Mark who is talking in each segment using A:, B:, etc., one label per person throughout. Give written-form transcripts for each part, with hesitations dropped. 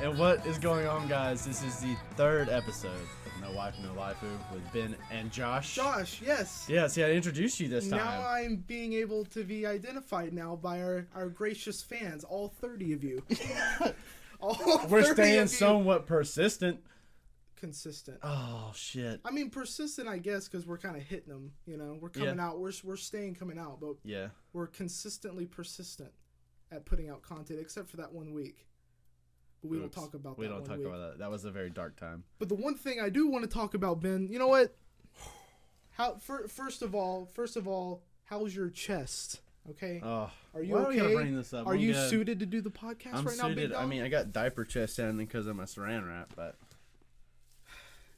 A: And what is going on, guys? This is the third episode of No Waifu, No Laifu with Ben and Josh.
B: Josh, yes.
A: Yeah, see, I introduced you this time.
B: Now I'm being able to be identified now by our gracious fans, all 30 of you.
A: We're staying somewhat persistent.
B: Consistent.
A: Oh, shit.
B: I mean, persistent, I guess, because we're kind of hitting them. You know, we're coming out. We're staying coming out, but we're consistently persistent at putting out content, except for that 1 week. But we don't talk about that.
A: We don't talk about that. That was a very dark time.
B: But the one thing I do want to talk about, Ben, you know what? First of all, how's your chest? Okay.
A: Oh,
B: are you okay?
A: Gotta bring this up?
B: Are you suited to do the podcast
A: I'm
B: right now,
A: suited.
B: big dog?
A: I mean, I got diaper chest down because of my saran wrap, but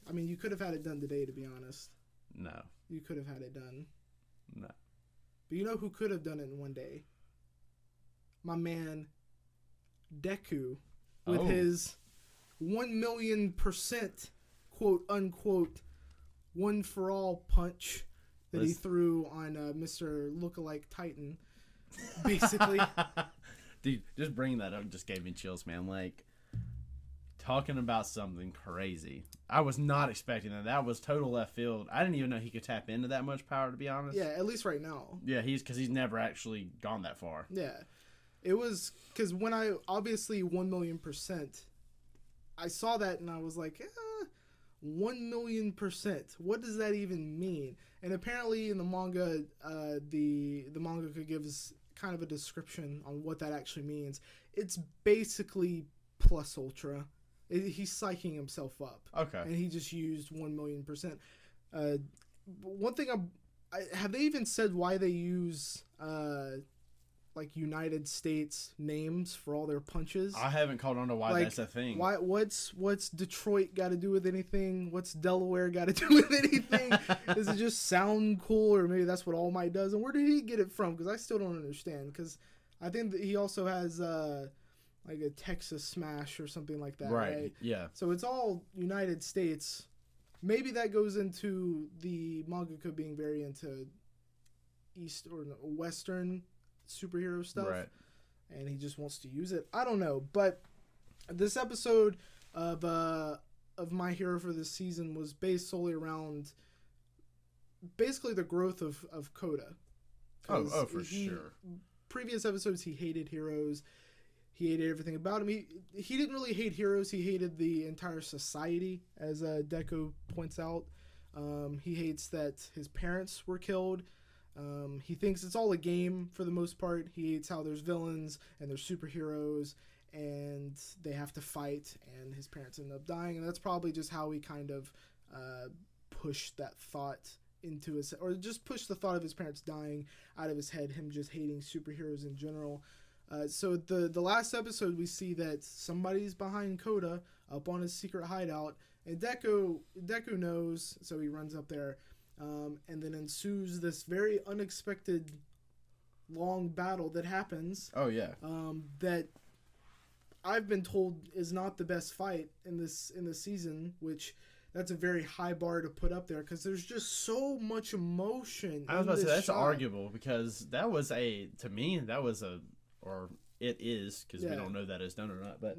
B: I mean, you could have had it done today, to be honest.
A: No.
B: You could have had it done.
A: No.
B: But you know who could have done it in one day? My man, Deku, with his 1,000,000%, quote unquote, one for all punch that he threw on Mr. Lookalike Titan. Basically.
A: Dude, just bringing that up just gave me chills, man. Like, talking about something crazy. I was not expecting that. That was total left field. I didn't even know he could tap into that much power, to be honest.
B: Yeah, at least right now.
A: Yeah, because he's never actually gone that far.
B: Yeah. It was, because when I, obviously 1,000,000%, I saw that and I was like, 1,000,000%. What does that even mean? And apparently in the manga, the mangaka gives kind of a description on what that actually means. It's basically plus ultra. He's psyching himself up.
A: Okay.
B: And he just used 1,000,000%. One thing have they even said why they use like United States names for all their punches?
A: I haven't caught on to why that's a thing.
B: What's Detroit got to do with anything? What's Delaware got to do with anything? Does it just sound cool, or maybe that's what All Might does? And where did he get it from? Because I still don't understand. Because I think that he also has like a Texas Smash or something like that, right?
A: Yeah.
B: So it's all United States. Maybe that goes into the mangaka being very into East or Western superhero stuff,
A: right?
B: And he just wants to use it. I don't know, but this episode of My Hero for this season was based solely around basically the growth of Koda.
A: Oh, for sure.
B: Previous episodes, he hated heroes. He hated everything about him. He didn't really hate heroes. He hated the entire society, as Deku points out. He hates that his parents were killed. He thinks it's all a game for the most part. He hates how there's villains and there's superheroes and they have to fight and his parents end up dying. And that's probably just how he kind of pushed that thought into his, or just pushed the thought of his parents dying out of his head, him just hating superheroes in general. So the last episode, we see that somebody's behind Koda up on his secret hideout, and Deku knows, so he runs up there. And then ensues this very unexpected long battle that happens.
A: Oh, yeah.
B: That I've been told is not the best fight in this season, which that's a very high bar to put up there because there's just so much emotion.
A: I was about to say that's arguable because that was it is because we don't know that it's done or not, but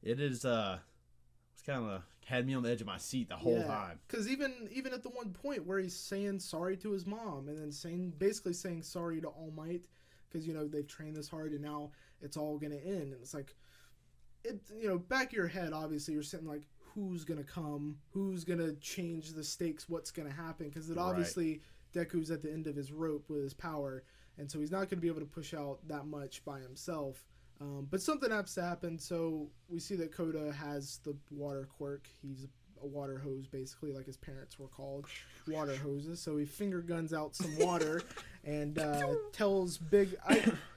A: it is. It's kind of had me on the edge of my seat the whole time. Because
B: even at the one point where he's saying sorry to his mom and then basically saying sorry to All Might because they've trained this hard and now it's all gonna end, and it's like back of your head obviously you're sitting like, who's gonna come, who's gonna change the stakes, what's gonna happen, because obviously Deku's at the end of his rope with his power, and so he's not gonna be able to push out that much by himself. But something has to happen, so we see that Koda has the water quirk. He's a water hose, basically, like his parents were called, water hoses. So he finger guns out some water and tells Big...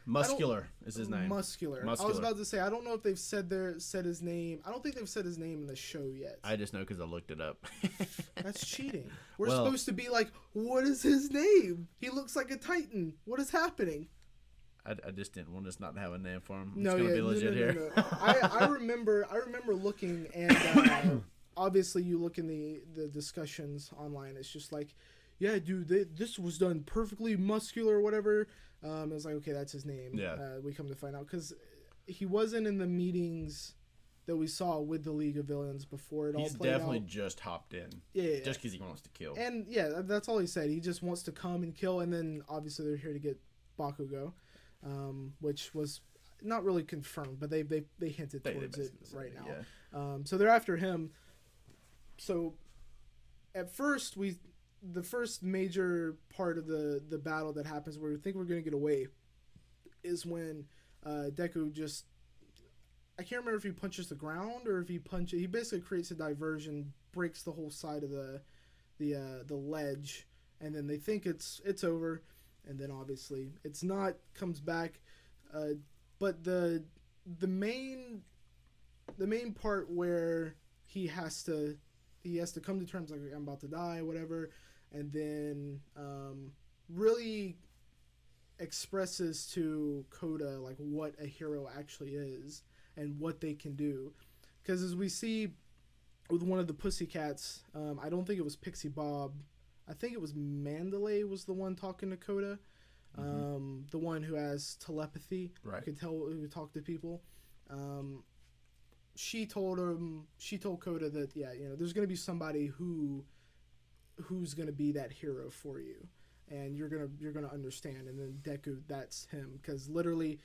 A: Muscular is his name.
B: Muscular. I was about to say, I don't know if they've said his name. I don't think they've said his name in the show yet.
A: I just know because I looked it up.
B: That's cheating. We're supposed to be like, what is his name? He looks like a Titan. What is happening?
A: I just didn't want us not to have a name for him. It's gonna be legit here.
B: No. I remember looking, and obviously you look in the discussions online. It's just like, yeah, dude, this was done perfectly, muscular or whatever. It was like, okay, that's his name.
A: Yeah.
B: We come to find out because he wasn't in the meetings that we saw with the League of Villains before it all
A: He's
B: played
A: definitely
B: out.
A: just hopped in.
B: Yeah.
A: Just because he wants to kill.
B: And yeah, that's all he said. He just wants to come and kill, and then obviously they're here to get Bakugo, which was not really confirmed, but they hinted towards it right now.
A: Yeah.
B: So they're after him. So at first the first major part of the battle that happens where we think we're going to get away is when Deku just, I can't remember if he punches the ground or if he basically creates a diversion, breaks the whole side of the ledge, and then they think it's over, and then obviously it's not, comes back, but the main part where he has to come to terms like, I'm about to die, whatever, and then really expresses to Koda like what a hero actually is and what they can do. Because as we see with one of the Pussycats, I don't think it was Pixie Bob, I think it was Mandalay was the one talking to Koda, the one who has telepathy,
A: right,
B: who could talk to people. She told Koda that there's going to be somebody who's going to be that hero for you, and you're gonna understand. And then Deku, that's him, because literally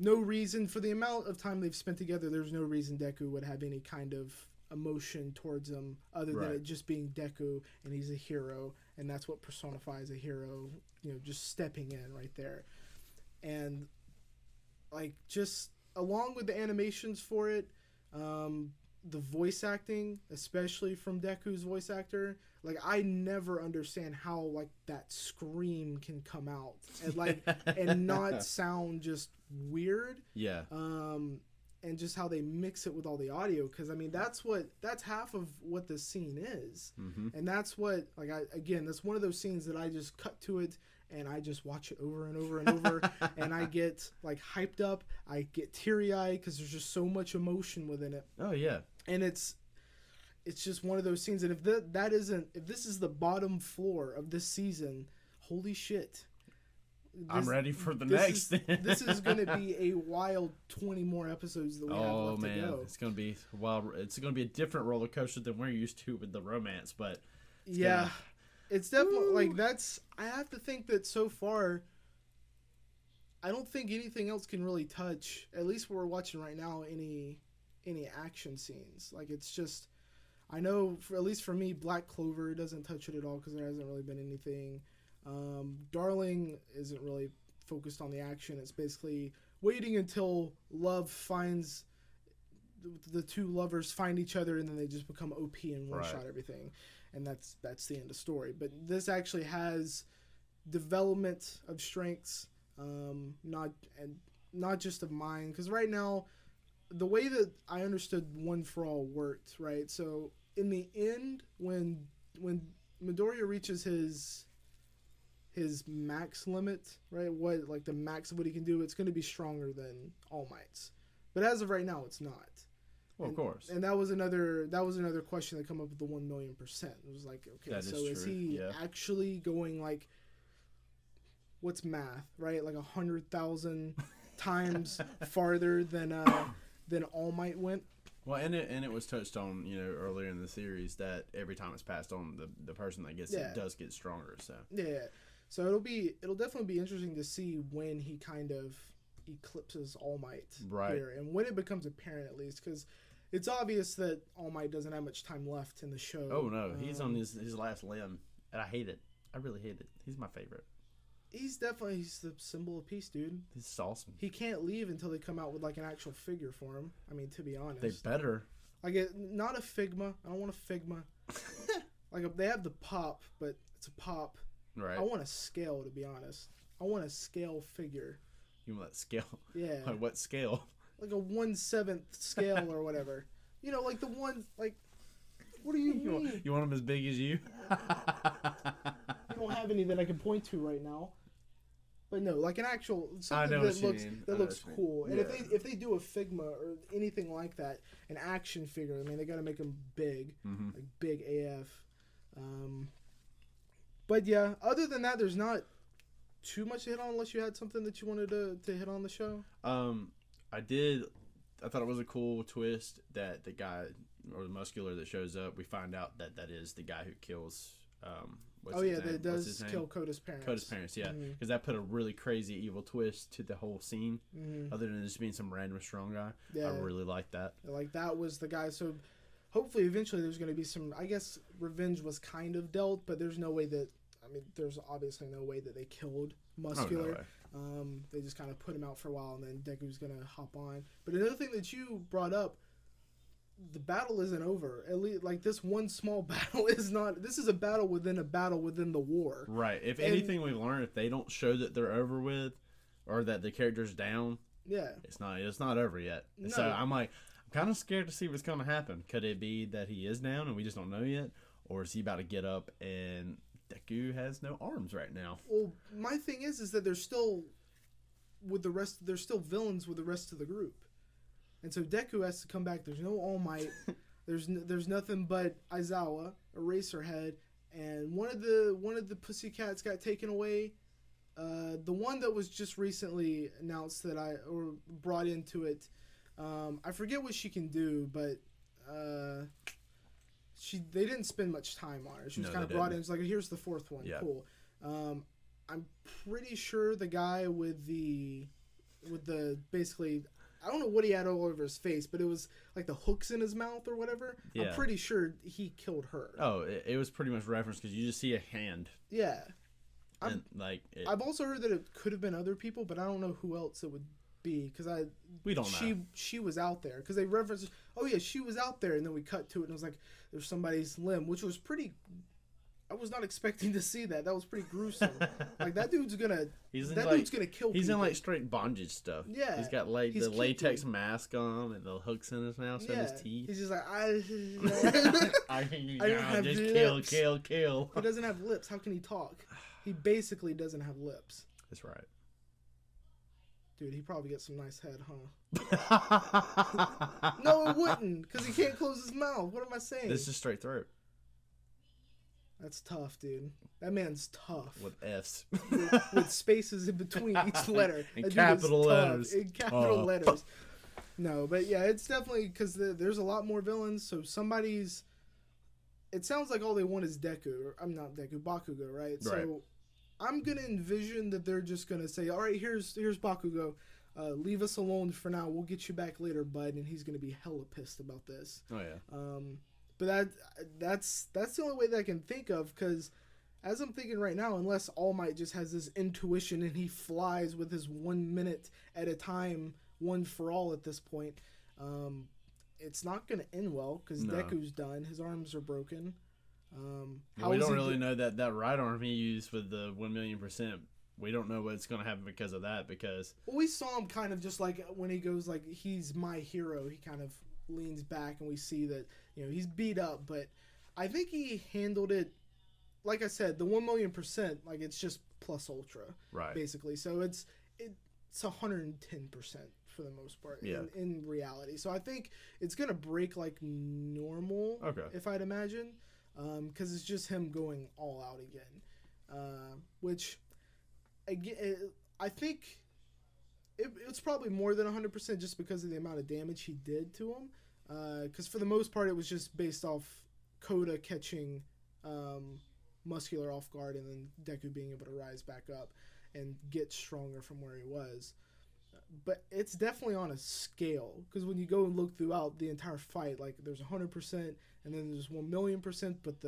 B: no reason, for the amount of time they've spent together, there's no reason Deku would have any kind of emotion towards him other than it just being Deku, and he's a hero, and that's what personifies a hero, just stepping in right there. And like, just along with the animations for it, the voice acting, especially from Deku's voice actor, like, I never understand how like that scream can come out and like and not sound just weird.
A: Yeah.
B: And just how they mix it with all the audio, because I mean that's half of what this scene is. And that's what, like, that's one of those scenes that I just cut to it and I just watch it over and over and over and I get like hyped up, I get teary-eyed because there's just so much emotion within it.
A: Oh yeah.
B: And it's just one of those scenes, and if this is the bottom floor of this season, holy shit.
A: I'm ready for the next.
B: This is going to be a wild 20 more episodes that we have left to go.
A: It's going to be wild. It's going to be a different roller coaster than we're used to with the romance, but
B: it's definitely like, that's, I have to think that so far I don't think anything else can really touch, at least what we're watching right now, any action scenes. Like, it's just, I know at least for me, Black Clover doesn't touch it at all because there hasn't really been anything. Darling isn't really focused on the action. It's basically waiting until love finds, the two lovers find each other, and then they just become OP and one-shot everything, and that's the end of story. But this actually has development of strengths, not just of mine, because right now, the way that I understood One for All worked, right? So in the end, when Midoriya reaches his max limit, right? What, like, the max of what he can do, it's going to be stronger than All Might's. But as of right now, it's not.
A: Well, of course.
B: And that was another question that come up with the 1,000,000%. It was like, okay, so is he actually going, like, what's math, right? Like 100,000 times farther than All Might went? Well,
A: and it was touched on, earlier in the series that every time it's passed on, the person that gets it does get stronger. So
B: so it'll definitely be interesting to see when he kind of eclipses All Might here, and when it becomes apparent, at least, because it's obvious that All Might doesn't have much time left in the show.
A: Oh no, he's on his last limb, and I hate it. I really hate it. He's my favorite.
B: He's the symbol of peace, dude.
A: He's awesome.
B: He can't leave until they come out with like an actual figure for him. I mean, to be honest,
A: they better.
B: Like, not a Figma. I don't want a Figma. Like, they have the pop, but it's a pop.
A: Right.
B: I want a scale, to be honest. I want a scale figure.
A: You want that scale?
B: Yeah.
A: Like what scale?
B: Like a 1/7 scale or whatever. Like the one, like, what do you mean?
A: You want them as big as you?
B: You don't have any that I can point to right now. But no, like an actual, something that looks cool. And if they do a Figma or anything like that, an action figure, I mean, they got to make them big, like big AF. But yeah, other than that, there's not too much to hit on, unless you had something that you wanted to hit on the show.
A: I did I thought it was a cool twist that the guy or the muscular that shows up, we find out that is the guy who kills.
B: That does kill Koda's parents.
A: Koda's parents, yeah, because that put a really crazy evil twist to the whole scene. Other than just being some random strong guy, I really liked that.
B: Like that was the guy. So hopefully, eventually, there's going to be some. I guess revenge was kind of dealt, but there's no way that. I mean, there's obviously no way that they killed Muscular.
A: Oh, no way.
B: They just kind of put him out for a while, and then Deku's going to hop on. But another thing that you brought up, the battle isn't over. At least, like, this one small battle is not. This is a battle within the war.
A: Right. If anything we've learned, if they don't show that they're over with, or that the character's down, it's not over yet. No. So I'm kind of scared to see what's going to happen. Could it be that he is down and we just don't know yet, or is he about to get up and Deku has no arms right now?
B: Well, my thing is that there's still there's still villains with the rest of the group. And so Deku has to come back. There's no All Might. there's nothing but Aizawa, Eraserhead, and one of the Pussycats got taken away. The one that was just recently announced or brought into it. I forget what she can do, but they didn't spend much time on her. She was kind of brought in. It's like, here's the fourth one. Yeah. Cool. I'm pretty sure the guy with the basically, I don't know what he had all over his face, but it was like the hooks in his mouth or whatever. Yeah. I'm pretty sure he killed her.
A: Oh, it was pretty much referenced because you just see a hand.
B: Yeah.
A: I've
B: also heard that it could have been other people, but I don't know who else it would be because
A: we don't know.
B: She was out there because they referenced. Oh yeah, she was out there, and then we cut to it, and it was like there's somebody's limb, which was pretty. I was not expecting to see that. That was pretty gruesome. Like that dude's gonna kill.
A: He's in like straight bondage stuff.
B: Yeah,
A: he's got the latex mask on and the hooks in his mouth and his teeth.
B: He's just like
A: I don't have just lips. Kill.
B: He doesn't have lips. How can he talk? He basically doesn't have lips.
A: That's right.
B: Dude, he probably gets some nice head, huh? No, it wouldn't, because he can't close his mouth. What am I saying?
A: This is straight throat.
B: That's tough, dude. That man's tough.
A: With F's.
B: with spaces in between each letter.
A: In capital letters.
B: In capital letters. No, but yeah, it's definitely, because there's a lot more villains, so somebody's... It sounds like all they want is Deku. I'm not Deku, Bakugo, right? So I'm going to envision that they're just going to say, all right, here's Bakugo. Leave us alone for now. We'll get you back later, bud. And he's going to be hella pissed about this.
A: Oh, yeah.
B: But that's the only way that I can think of, because as I'm thinking right now, unless All Might just has this intuition and he flies with his 1 minute at a time, one for all at this point, it's not going to end well, because Deku's done. His arms are broken.
A: We don't really know that right arm he used with the 1,000,000%. We don't know what's going to happen because of that. Well,
B: we saw him kind of just like when he goes like, he's my hero. He kind of leans back and we see that, he's beat up. But I think he handled it, like I said, the 1,000,000%, like it's just plus ultra. Right. Basically. So it's 110% for the most part in reality. So I think it's going to break like normal, if I'd imagine. Because it's just him going all out again, which again, I think it's probably more than 100% just because of the amount of damage he did to him. Because for the most part, it was just based off Koda catching Muscular off guard and then Deku being able to rise back up and get stronger from where he was. But it's definitely on a scale, because when you go and look throughout the entire fight, like there's 100% and then there's 1,000,000%, but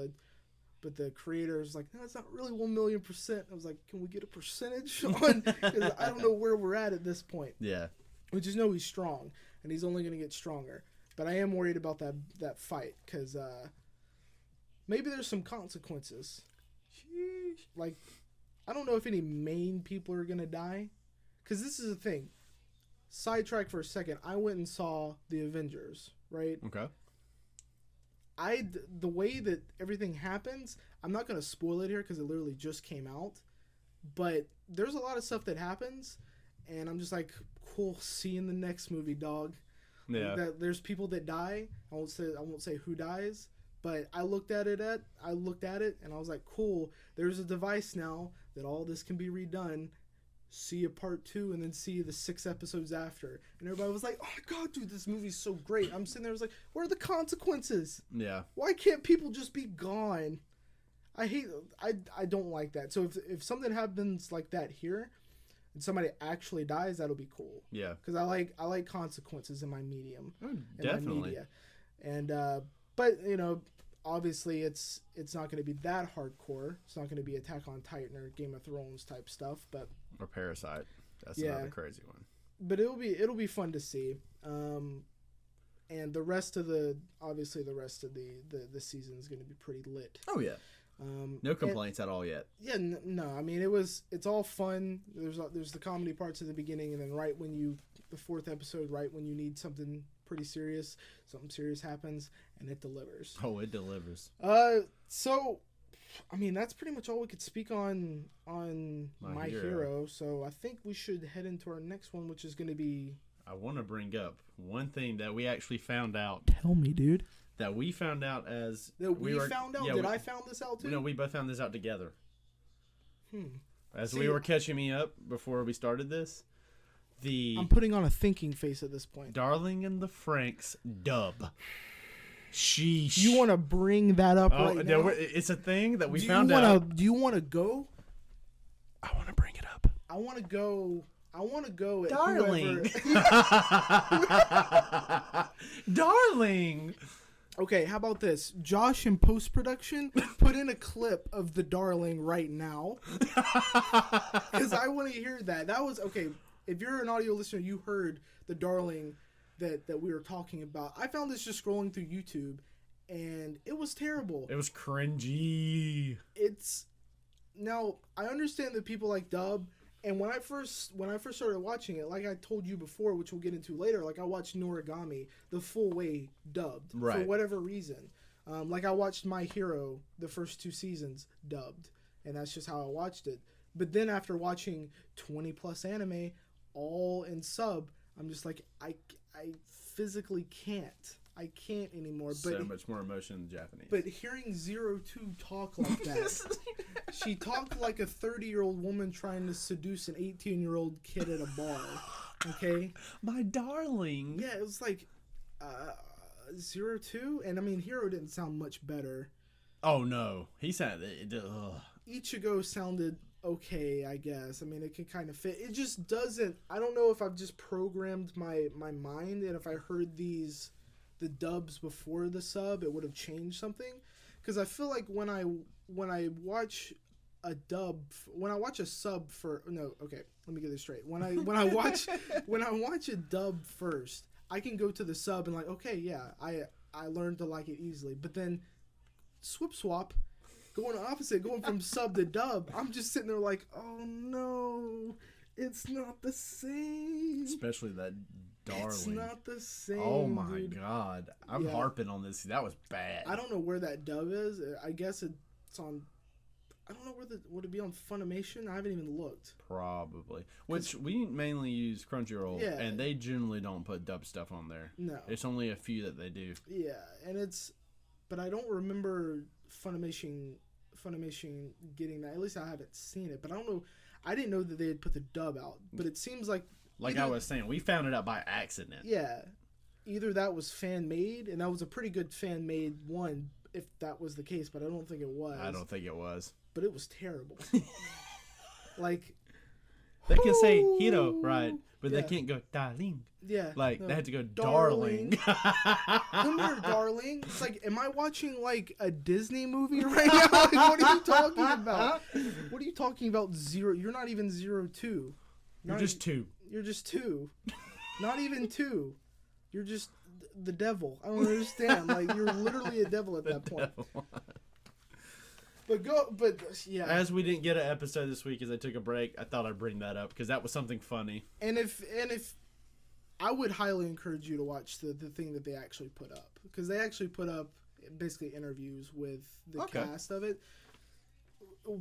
B: the creator is like, no, it's not really 1,000,000%. I was like, can we get a percentage on? Because I don't know where we're at this point.
A: Yeah.
B: We just know he's strong and he's only going to get stronger. But I am worried about that fight, because maybe there's some consequences. Sheesh. Like, I don't know if any main people are going to die, because this is the thing. Sidetrack for a second. I went and saw the Avengers, right?
A: Okay.
B: The way that everything happens, I'm not going to spoil it here because it literally just came out, but there's a lot of stuff that happens, and I'm just like, cool, see you in the next movie, dog. Yeah. There's people that die. I won't say who dies, but I looked at it, and I was like, cool, there's a device now that all this can be redone. see a part 2 and then see the 6 episodes after, and everybody was like, oh my god, dude, this movie's so great. I'm sitting there, I was like, what are the consequences?
A: Yeah.
B: Why can't people just be gone? I don't like that. So if something happens like that here and somebody actually dies, that'll be cool.
A: Yeah.
B: Because I like consequences in my medium.
A: Definitely.
B: My media. And but you know, obviously it's not going to be that hardcore. It's not going to be Attack on Titan or Game of Thrones type stuff, but
A: or Parasite. That's another crazy one.
B: But it'll be fun to see. And the rest of the season is going to be pretty lit.
A: Oh yeah. No complaints at all yet.
B: Yeah, no. I mean, it's all fun. There's the comedy parts at the beginning, and then the 4th episode, right when you need something pretty serious, something serious happens, and it delivers.
A: Oh, it delivers.
B: So, I mean, that's pretty much all we could speak on My Hero. So I think we should head into our next one, which is going to be.
A: I want to bring up one thing that we actually found out.
B: Tell me, dude.
A: That we found out as...
B: That we found out? Yeah, I found this out too?
A: No, we both found this out together. As
B: See,
A: we were catching me up before we started this,
B: I'm putting on a thinking face at this point.
A: Darling in the Franxx dub. Sheesh.
B: You want to bring that up right now?
A: It's a thing that we found out.
B: Do you want to go?
A: I want to bring it up.
B: I want to go...
A: Darling. Darling.
B: Okay, how about this? Josh in post-production, put in a clip of the Darling right now. Because I want to hear that. That was, okay, if you're an audio listener, you heard the Darling that we were talking about. I found this just scrolling through YouTube, and it was terrible.
A: It was cringy.
B: Now, I understand that people like dub. And when I first started watching it, like I told you before, which we'll get into later, like I watched Noragami the full way dubbed for whatever reason. Like I watched My Hero the first 2 seasons dubbed, and that's just how I watched it. But then after watching 20 plus anime all in sub, I'm just like I physically can't. I can't anymore.
A: So much more emotion in Japanese.
B: But hearing 02 talk like that, she talked like a 30-year-old woman trying to seduce an 18-year-old kid at a bar. Okay?
A: My darling.
B: Yeah, it was like 02, and I mean, Hero didn't sound much better.
A: Oh no, he sounded.
B: Ichigo sounded okay, I guess. I mean, it can kind of fit. It just doesn't. I don't know if I've just programmed my mind, and if I heard the dubs before the sub, it would have changed something. Because I feel like when I watch a sub for let me get this straight. When I watch a dub first, I can go to the sub and like, okay, yeah, I learned to like it easily. But then swap, going opposite, going from sub to dub, I'm just sitting there like, oh no, it's not the same.
A: Especially that Darling.
B: It's not the same.
A: Oh my
B: dude.
A: God. I'm harping on this. That was bad.
B: I don't know where that dub is. I guess it's on. I don't know would it be on Funimation? I haven't even looked.
A: Probably. Which we mainly use Crunchyroll, and they generally don't put dub stuff on there.
B: No.
A: It's only a few that they do.
B: Yeah, but I don't remember Funimation getting that. At least I haven't seen it. But I don't know. I didn't know that they had put the dub out. But it seems like.
A: I was saying, we found it out by accident.
B: Yeah. Either that was fan-made, and that was a pretty good fan-made one, if that was the case, but I don't think it was.
A: I don't think it was.
B: But it was terrible. Like...
A: They can say hero, right, but they can't go darling.
B: Yeah.
A: Like, they had to go darling.
B: Remember Darling? It's like, am I watching, like, a Disney movie right now? Like, what are you talking about? What are you talking about? You're not even 02.
A: You're just 2.
B: You're just 2. Not even 2. You're just the devil. I don't understand. Like, you're literally a devil at that point. But yeah.
A: As we didn't get an episode this week as I took a break, I thought I'd bring that up because that was something funny.
B: And if I would highly encourage you to watch the thing that they actually put up, because they actually put up basically interviews with the cast of it.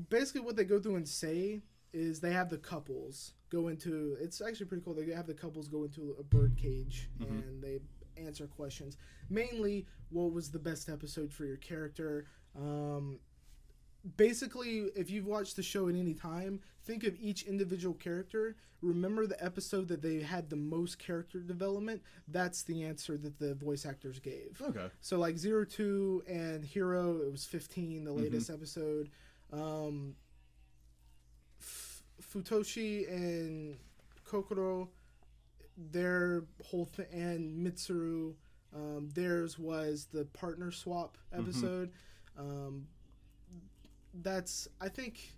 B: Basically, what they go through and say is they have the couples go into. It's actually pretty cool. They have the couples go into a bird cage and they answer questions. Mainly, what was the best episode for your character? basically, if you've watched the show at any time, think of each individual character. Remember the episode that they had the most character development. That's the answer that the voice actors gave.
A: Okay.
B: So like 02 and Hero, it was 15, the latest episode. Futoshi and Kokoro, their whole thing, and Mitsuru, theirs was the partner swap episode. That's, I think,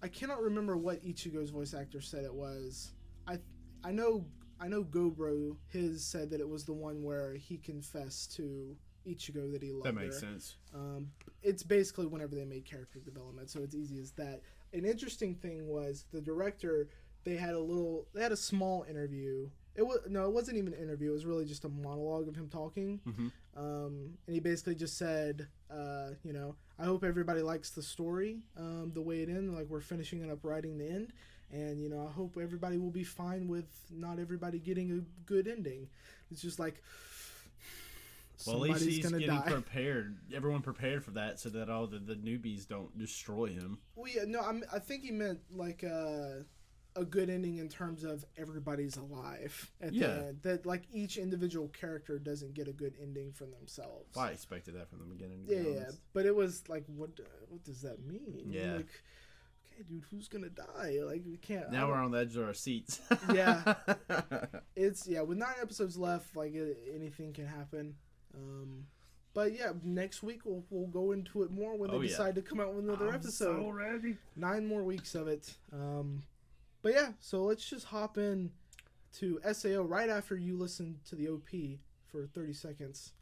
B: I cannot remember what Ichigo's voice actor said it was. I know Gobro, his said that it was the one where he confessed to Ichigo that he loved her.
A: That makes sense.
B: It's basically whenever they made character development, so it's easy as that. An interesting thing was the director, they had a small interview. It wasn't even an interview. It was really just a monologue of him talking. And he basically just said, I hope everybody likes the story, the way it ends. Like, we're finishing it up, writing the end. And, I hope everybody will be fine with not everybody getting a good ending. It's just like,
A: well, at least he's getting
B: die.
A: prepared. Everyone prepared for that so that all the newbies don't destroy him.
B: Well, yeah, no, I think he meant, like, a good ending in terms of everybody's alive at the end. That, like, each individual character doesn't get a good ending for themselves.
A: Well, I expected that from the beginning.
B: Yeah, but it was like, what does that mean?
A: Yeah.
B: Like, okay, dude, who's gonna die? Like, we can't.
A: Now we're on the edge of our seats.
B: Yeah. With 9 episodes left, like, anything can happen. But yeah, next week we'll go into it more when they decide to come out with another episode.
A: So ready.
B: 9 more weeks of it. But yeah, so let's just hop in to SAO right after you listen to the OP for 30 seconds.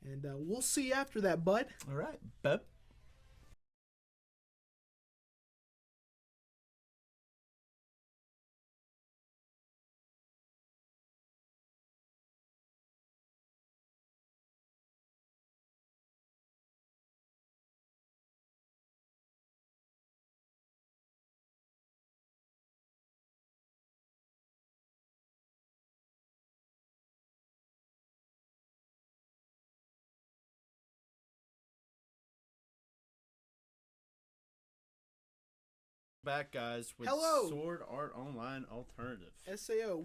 B: And we'll see you after that, bud.
A: All right, bub. Back, guys, with Sword Art Online Alternative.
B: SAO,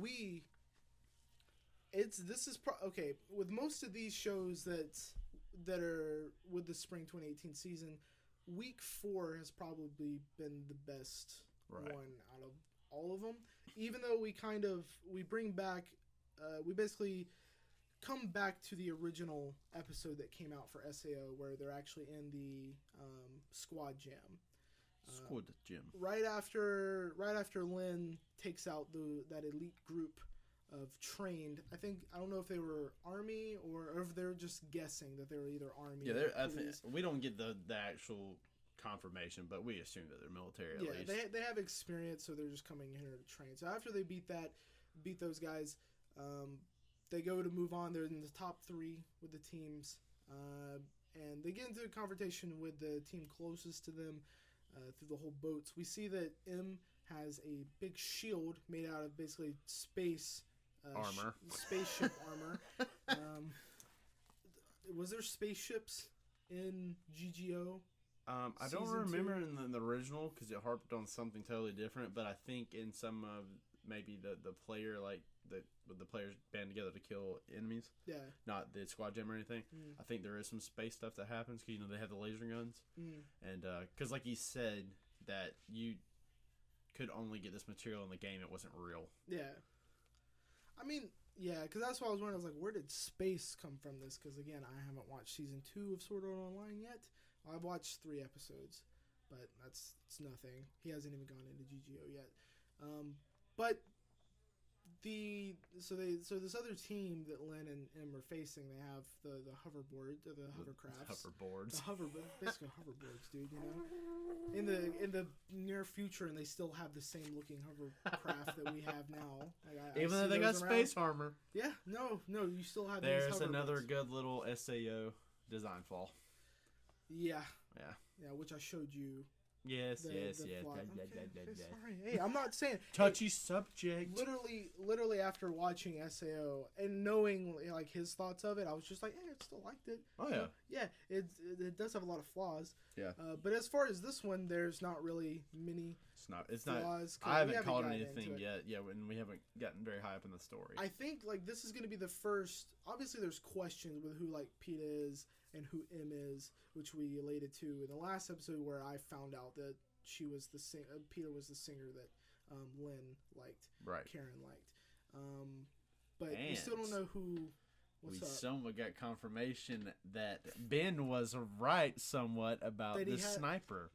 B: okay, with most of these shows that are with the spring 2018 season, week 4 has probably been the best one out of all of them. Even though we bring back, we basically come back to the original episode that came out for SAO, where they're actually in the squad jam.
A: Squad Gym.
B: Right after Lin takes out that elite group of trained, I don't know if they were army or if they're just guessing that they were either army.
A: Yeah,
B: or
A: I think we don't get the actual confirmation, but we assume that they're military at least.
B: Yeah, they have experience, so they're just coming in here to train. So after they beat those guys, they go to move on. They're in the top 3 with the teams, and they get into a confrontation with the team closest to them. Through the whole boats, we see that M has a big shield made out of basically space
A: armor,
B: spaceship armor. Was there spaceships in GGO?
A: I don't remember in the original because it harped on something totally different. But I think in some of maybe the player the players band together to kill enemies. Yeah. Not the squad gem or anything. I think there is some space stuff that happens because they have the laser guns, and because like you said that you could only get this material in the game, it wasn't real.
B: Yeah. I mean, yeah, because that's what I was wondering. I was like, where did space come from this? Because again, I haven't watched season 2 of Sword Art Online yet. I've watched 3 episodes, but it's nothing. He hasn't even gone into GGO yet. But so this other team that Len and M are facing, they have the hoverboard, the hovercrafts. Basically hoverboards, dude. In the near future, and they still have the same looking hovercraft that we have now.
A: Even though they got space armor.
B: Yeah, no, you still have.
A: There's another good little SAO design flaw.
B: Yeah, which I showed you
A: Yes, yes,
B: the
A: yes.
B: flaw.
A: Okay,
B: Okay, sorry. Hey, I'm not saying
A: Touchy subject.
B: literally after watching SAO and knowing like his thoughts of it, I was just like, I still liked it.
A: Oh yeah,
B: yeah. It does have a lot of flaws.
A: yeah.
B: But as far as this one, there's not really many.
A: It's
B: flaws,
A: not. I haven't called
B: gotten
A: anything
B: into it.
A: yet. Yeah, when we haven't gotten very high up in the story.
B: I think like this is going to be the first. Obviously, there's questions with who like PETA is and who M is, which we related to in the last episode where I found out that she was PETA was the singer that Lynn liked,
A: right.
B: Karen liked. But we still don't know who. What's up?
A: Somewhat got confirmation that Ben was right somewhat about
B: That
A: this sniper.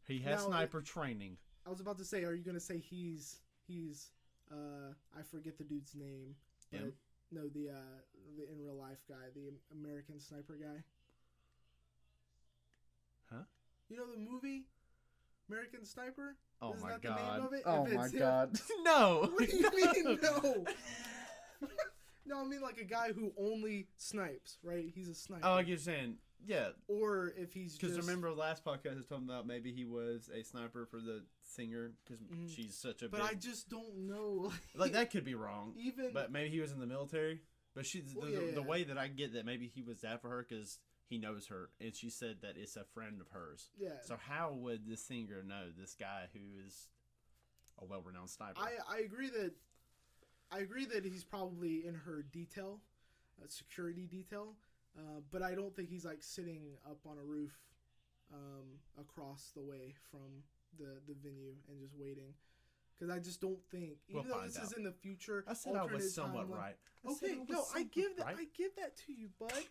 A: He has sniper training.
B: I was about to say, are you going to say he's I forget the dude's name.
A: M?
B: No, the in real life guy, the American sniper guy.
A: Huh?
B: You know the movie American Sniper?
A: Oh
B: Isn't
A: my
B: that
A: god.
B: the name of it?
A: Oh
B: If
A: my
B: it's him-
A: god. No.
B: What do you mean no? No, I mean like a guy who only snipes, right? He's a sniper.
A: Oh, I get what you're saying. Yeah.
B: Or if he's just...
A: Because remember last podcast I was talking about maybe he was a sniper for the singer because she's such a
B: But
A: big...
B: I just don't know.
A: Like that could be wrong.
B: Even...
A: But maybe he was in the military. But the
B: yeah.
A: way that I get that maybe he was that for her because he knows her and she said that it's a friend of hers.
B: Yeah.
A: So how would the singer know this guy who is a well-renowned sniper?
B: I agree that he's probably in her detail, security detail. But I don't think he's like sitting up on a roof across the way from the venue and just waiting. Because I just don't think, even though this is in the future,
A: I said I was somewhat
B: timeline,
A: right.
B: I give that to you, bud.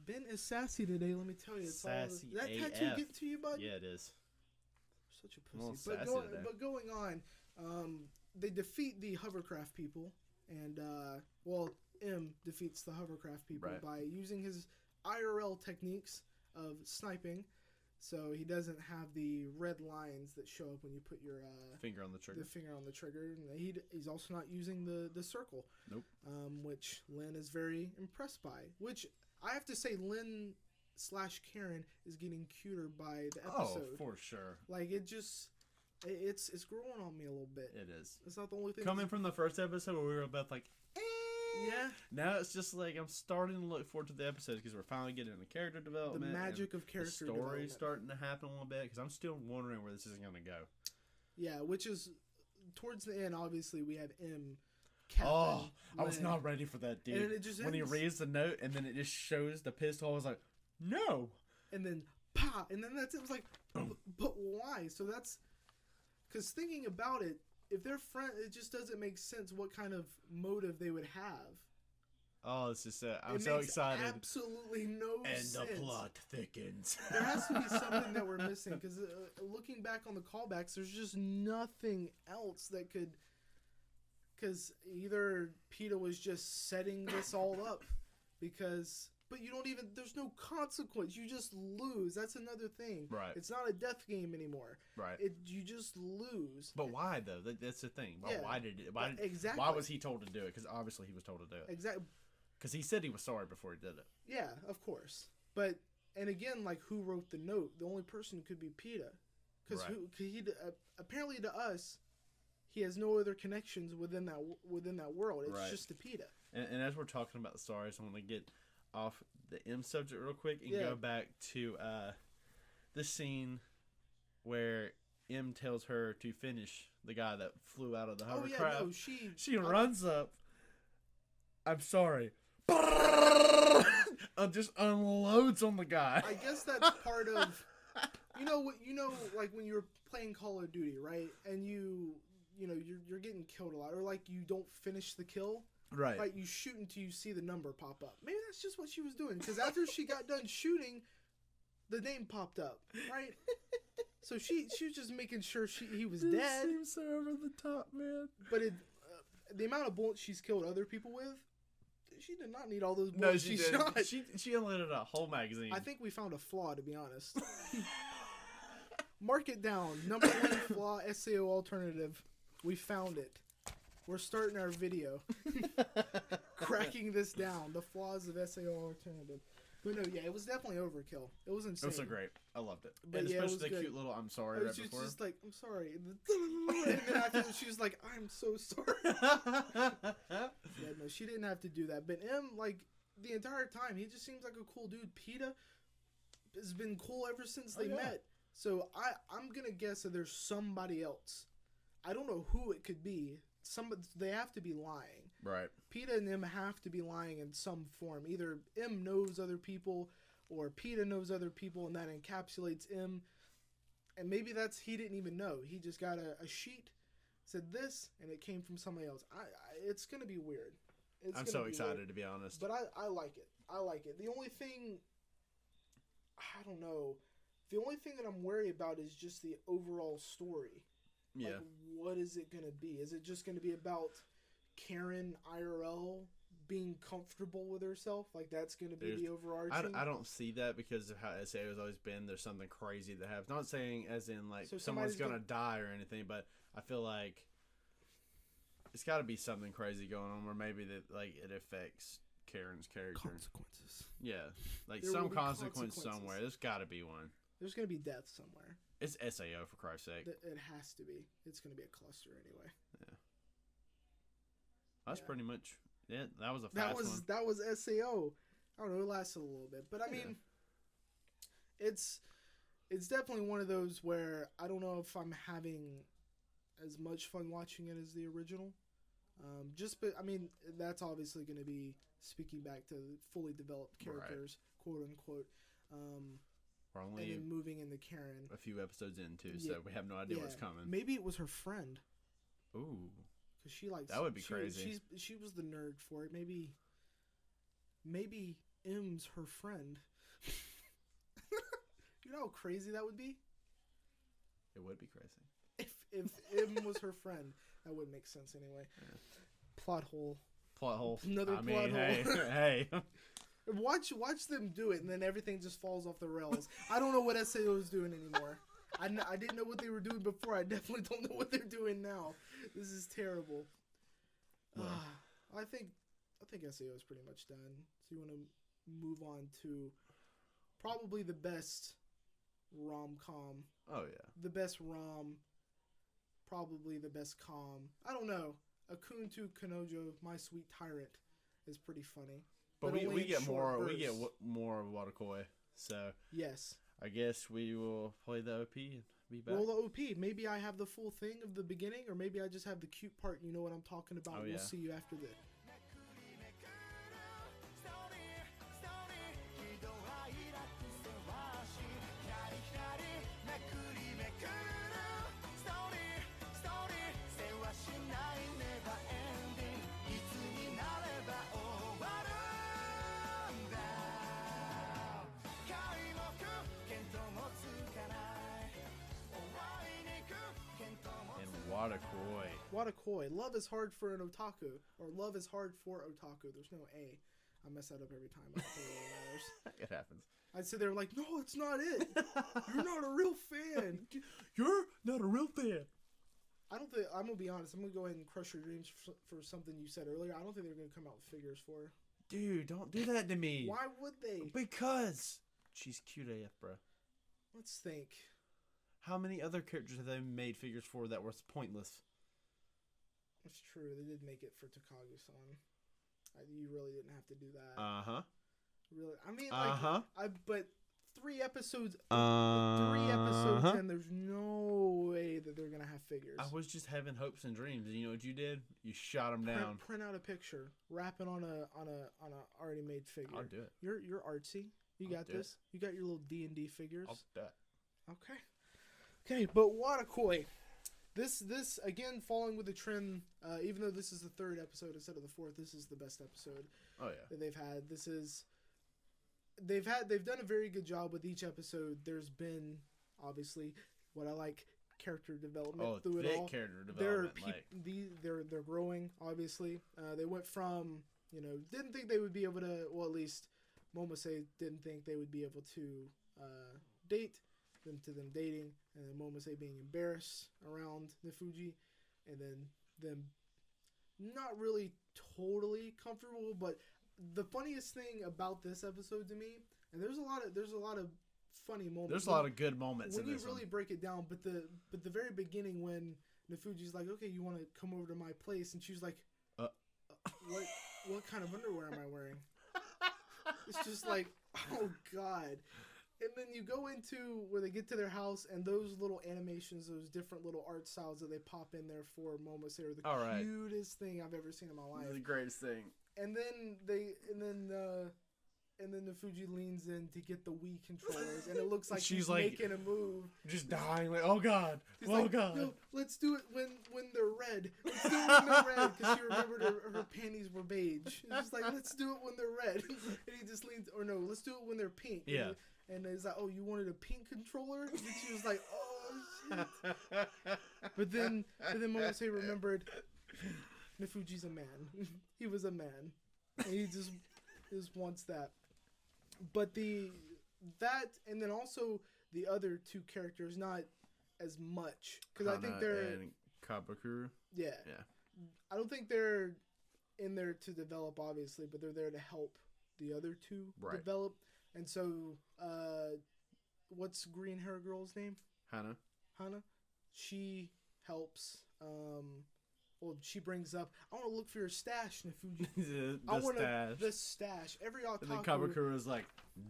B: Ben is sassy today. Let me tell you,
A: Sassy
B: that
A: AF.
B: tattoo get to you, bud.
A: Yeah, it is.
B: Such a
A: Well,
B: pussy.
A: sassy today.
B: But going on, they defeat the hovercraft people, and M defeats the hovercraft people by using his IRL techniques of sniping. So he doesn't have the red lines that show up when you put your
A: finger on the trigger.
B: The finger on the trigger, and he's also not using the circle.
A: Nope.
B: Which Lynn is very impressed by. Which I have to say, Lynn / Karen is getting cuter by the episode.
A: Oh, for sure.
B: Like it's growing on me a little bit.
A: It is.
B: It's not the only thing.
A: Coming from the first episode where we were both like,
B: yeah.
A: Now it's just like I'm starting to look forward to the episode because we're finally getting into character development.
B: The magic of character development.
A: The story's starting to happen a little bit because I'm still wondering where this is going to go.
B: Yeah, which is towards the end. Obviously, we have M.
A: I was not ready for that, dude.
B: And it just
A: when he reads the note and then it just shows the pistol, I was like, no.
B: And then pa, and then that's it. It was like, but why? So that's because thinking about it. If they're friends, it just doesn't make sense what kind of motive they would have.
A: Oh, it's just I'm so excited.
B: Absolutely no sense.
A: And the plot thickens.
B: There has to be something that we're missing because looking back on the callbacks, there's just nothing else that could. Because either PETA was just setting this all up, but you don't even. There's no consequence. You just lose. That's another thing.
A: Right.
B: It's not a death game anymore.
A: Right.
B: You just lose.
A: But why though? That's the thing. Why did it?
B: Exactly.
A: Why was he told to do it? Because obviously he was told to do it.
B: Exactly.
A: Because he said he was sorry before he did it.
B: Yeah, of course. But and again, like who wrote the note? The only person who could be PETA, because he apparently to us, he has no other connections within that world. It's just to PETA.
A: And as we're talking about the stars, I want to get off the M subject real quick and go back to the scene where M tells her to finish the guy that flew out of the hovercraft.
B: Oh yeah, no,
A: she runs up. I'm sorry. Just unloads on the guy.
B: I guess that's part of like when you're playing Call of Duty, right? And you're getting killed a lot, or like you don't finish the kill.
A: Right.
B: Like you shoot until you see the number pop up. Maybe that's just what she was doing. Because after she got done shooting, the name popped up. Right. So she was just making sure he was dead.
A: Seems so over the top, man.
B: But the amount of bullets she's killed other people with, she did not need all those bullets she shot.
A: She unloaded a whole magazine.
B: I think we found a flaw, to be honest. Mark it down. Number 1 flaw, SAO alternative. We found it. We're starting our video. Cracking this down. The flaws of SAO alternative. But no, yeah, it was definitely overkill. It was insane.
A: It was so great. I loved it.
B: But
A: And
B: yeah, it
A: especially
B: was
A: the
B: good.
A: cute little "I'm sorry"
B: She
A: right
B: was
A: before.
B: just like, I'm sorry. And then after she was like, I'm so sorry. Yeah, no, she didn't have to do that. But M, like, the entire time, he just seems like a cool dude. PETA has been cool ever since they met. So I'm going to guess that there's somebody else. I don't know who it could be. They have to be lying.
A: Right.
B: PETA and M have to be lying in some form. Either M knows other people or PETA knows other people, and that encapsulates M. And maybe he didn't even know. He just got a sheet, said this, and it came from somebody else. It's going to be weird.
A: I'm so excited, to be honest.
B: But I like it. I like it. The only thing, I don't know. The only thing that I'm worried about is just the overall story.
A: Yeah.
B: Like, what is it going to be? Is it just going to be about Karen IRL being comfortable with herself? Like, that's going to be the overarching?
A: I don't see that because of how SA has always been. There's something crazy that happens. Not saying as in, like,
B: So
A: someone's going to die or anything, but I feel like it's got to be something crazy going on where maybe that, like, it affects Karen's character.
B: Consequences.
A: Yeah. Like,
B: There
A: some
B: will be
A: consequence somewhere. There's got to be one.
B: There's going to be death somewhere.
A: It's SAO, for Christ's sake.
B: It has to be. It's going to be a cluster anyway.
A: Yeah. That's pretty much it. That was a fast one.
B: That was SAO. I don't know. It lasted a little bit. But, I mean, it's definitely one of those where I don't know if I'm having as much fun watching it as the original. But, I mean, that's obviously going to be speaking back to fully developed characters, quote unquote.
A: We're
B: and
A: only
B: then moving into Karen.
A: a few episodes in, too, so we have no idea what's coming.
B: Maybe it was her friend.
A: Ooh.
B: Because she likes...
A: That would be crazy.
B: She was the nerd for it. Maybe M's her friend. You know how crazy that would be?
A: It would be crazy.
B: If M was her friend. That wouldn't make sense anyway. Yeah. Plot hole. Another plot hole.
A: Hey.
B: Watch them do it, and then everything just falls off the rails. I don't know what SAO is doing anymore. I didn't know what they were doing before. I definitely don't know what they're doing now. This is terrible. Well, I think SAO is pretty much done. So you want to move on to probably the best rom-com.
A: Oh, yeah.
B: The best rom. Probably the best com. I don't know. Akuntu Kanojo, My Sweet Tyrant, is pretty funny.
A: But we get more of Watakoi. So
B: yes,
A: I guess we will play the OP and be back.
B: Roll the OP. Maybe I have the full thing of the beginning, or maybe I just have the cute part. You know what I'm talking about.
A: Oh,
B: we'll see you after this.
A: 'Watakoi.
B: 'Watakoi. Love is hard for an otaku, or love is hard for otaku. There's no A. I mess that up every time. I don't think it really matters.
A: It happens.
B: I'd sit there like, no, it's not it. You're not a real fan.
A: You're not a real fan.
B: I don't think, I'm going to be honest, I'm going to go ahead and crush your dreams for something you said earlier. I don't think they're going to come out with figures for her.
A: Dude, don't do that to me.
B: Why would they?
A: Because she's cute AF, bro.
B: Let's think.
A: How many other characters have they made figures for that was pointless?
B: That's true. They did make it for Takagi-san. You really didn't have to do that.
A: Uh-huh.
B: Really? I mean, like, but 3 episodes in, there's no way that they're going to have figures.
A: I was just having hopes and dreams. And you know what you did? You shot them down.
B: Print out a picture. Wrap it on a already made figure.
A: I'll do it.
B: You're artsy. You got this. You got your little D&D figures.
A: I'll do it.
B: Okay, but Watakoi. This again, following with the trend, even though this is the 3rd episode instead of the 4th, this is the best episode that they've had. They've done a very good job with each episode. There's been, obviously, what I like, character development through it all.
A: Character development.
B: They're growing, obviously. They went from, didn't think they would be able to, well, at least Momose didn't think they would be able to date, to them dating, and then Momose being embarrassed around Nefuji, and then them not really totally comfortable. But the funniest thing about this episode to me And there's a lot of funny moments.
A: There's a lot of good moments
B: when
A: in this
B: you really break it down. But the very beginning when Nefuji's like, okay, you want to come over to my place, and she's like, what kind of underwear am I wearing? It's just like, oh god. And then you go into where they get to their house, and those little animations, those different little art styles that they pop in there for moments, they are the cutest thing I've ever seen in my life.
A: The greatest thing.
B: And then Nefuji leans in to get the Wii controllers, and it looks like she's like making a move,
A: just dying. Like, oh god, god.
B: No, let's do it when they're red. Let's do it when they're red, because she remembered her panties were beige. It's just like, let's do it when they're red. And he just leans, or no, let's do it when they're pink.
A: Yeah.
B: And he's like, oh, you wanted a pink controller? And she was like, oh shit. But then Momose remembered, Nefuji's a man. He was a man, and he just wants that. But that, and then also the other two characters, not as much, because I think they're
A: and Kabakuru.
B: Yeah. I don't think they're in there to develop, obviously, but they're there to help the other two develop. And so, what's green hair girl's name? Hana. She helps. Well, she brings up, I want to look for your stash, Nefuji. The stash. Every otaku.
A: And then Kabakura is like,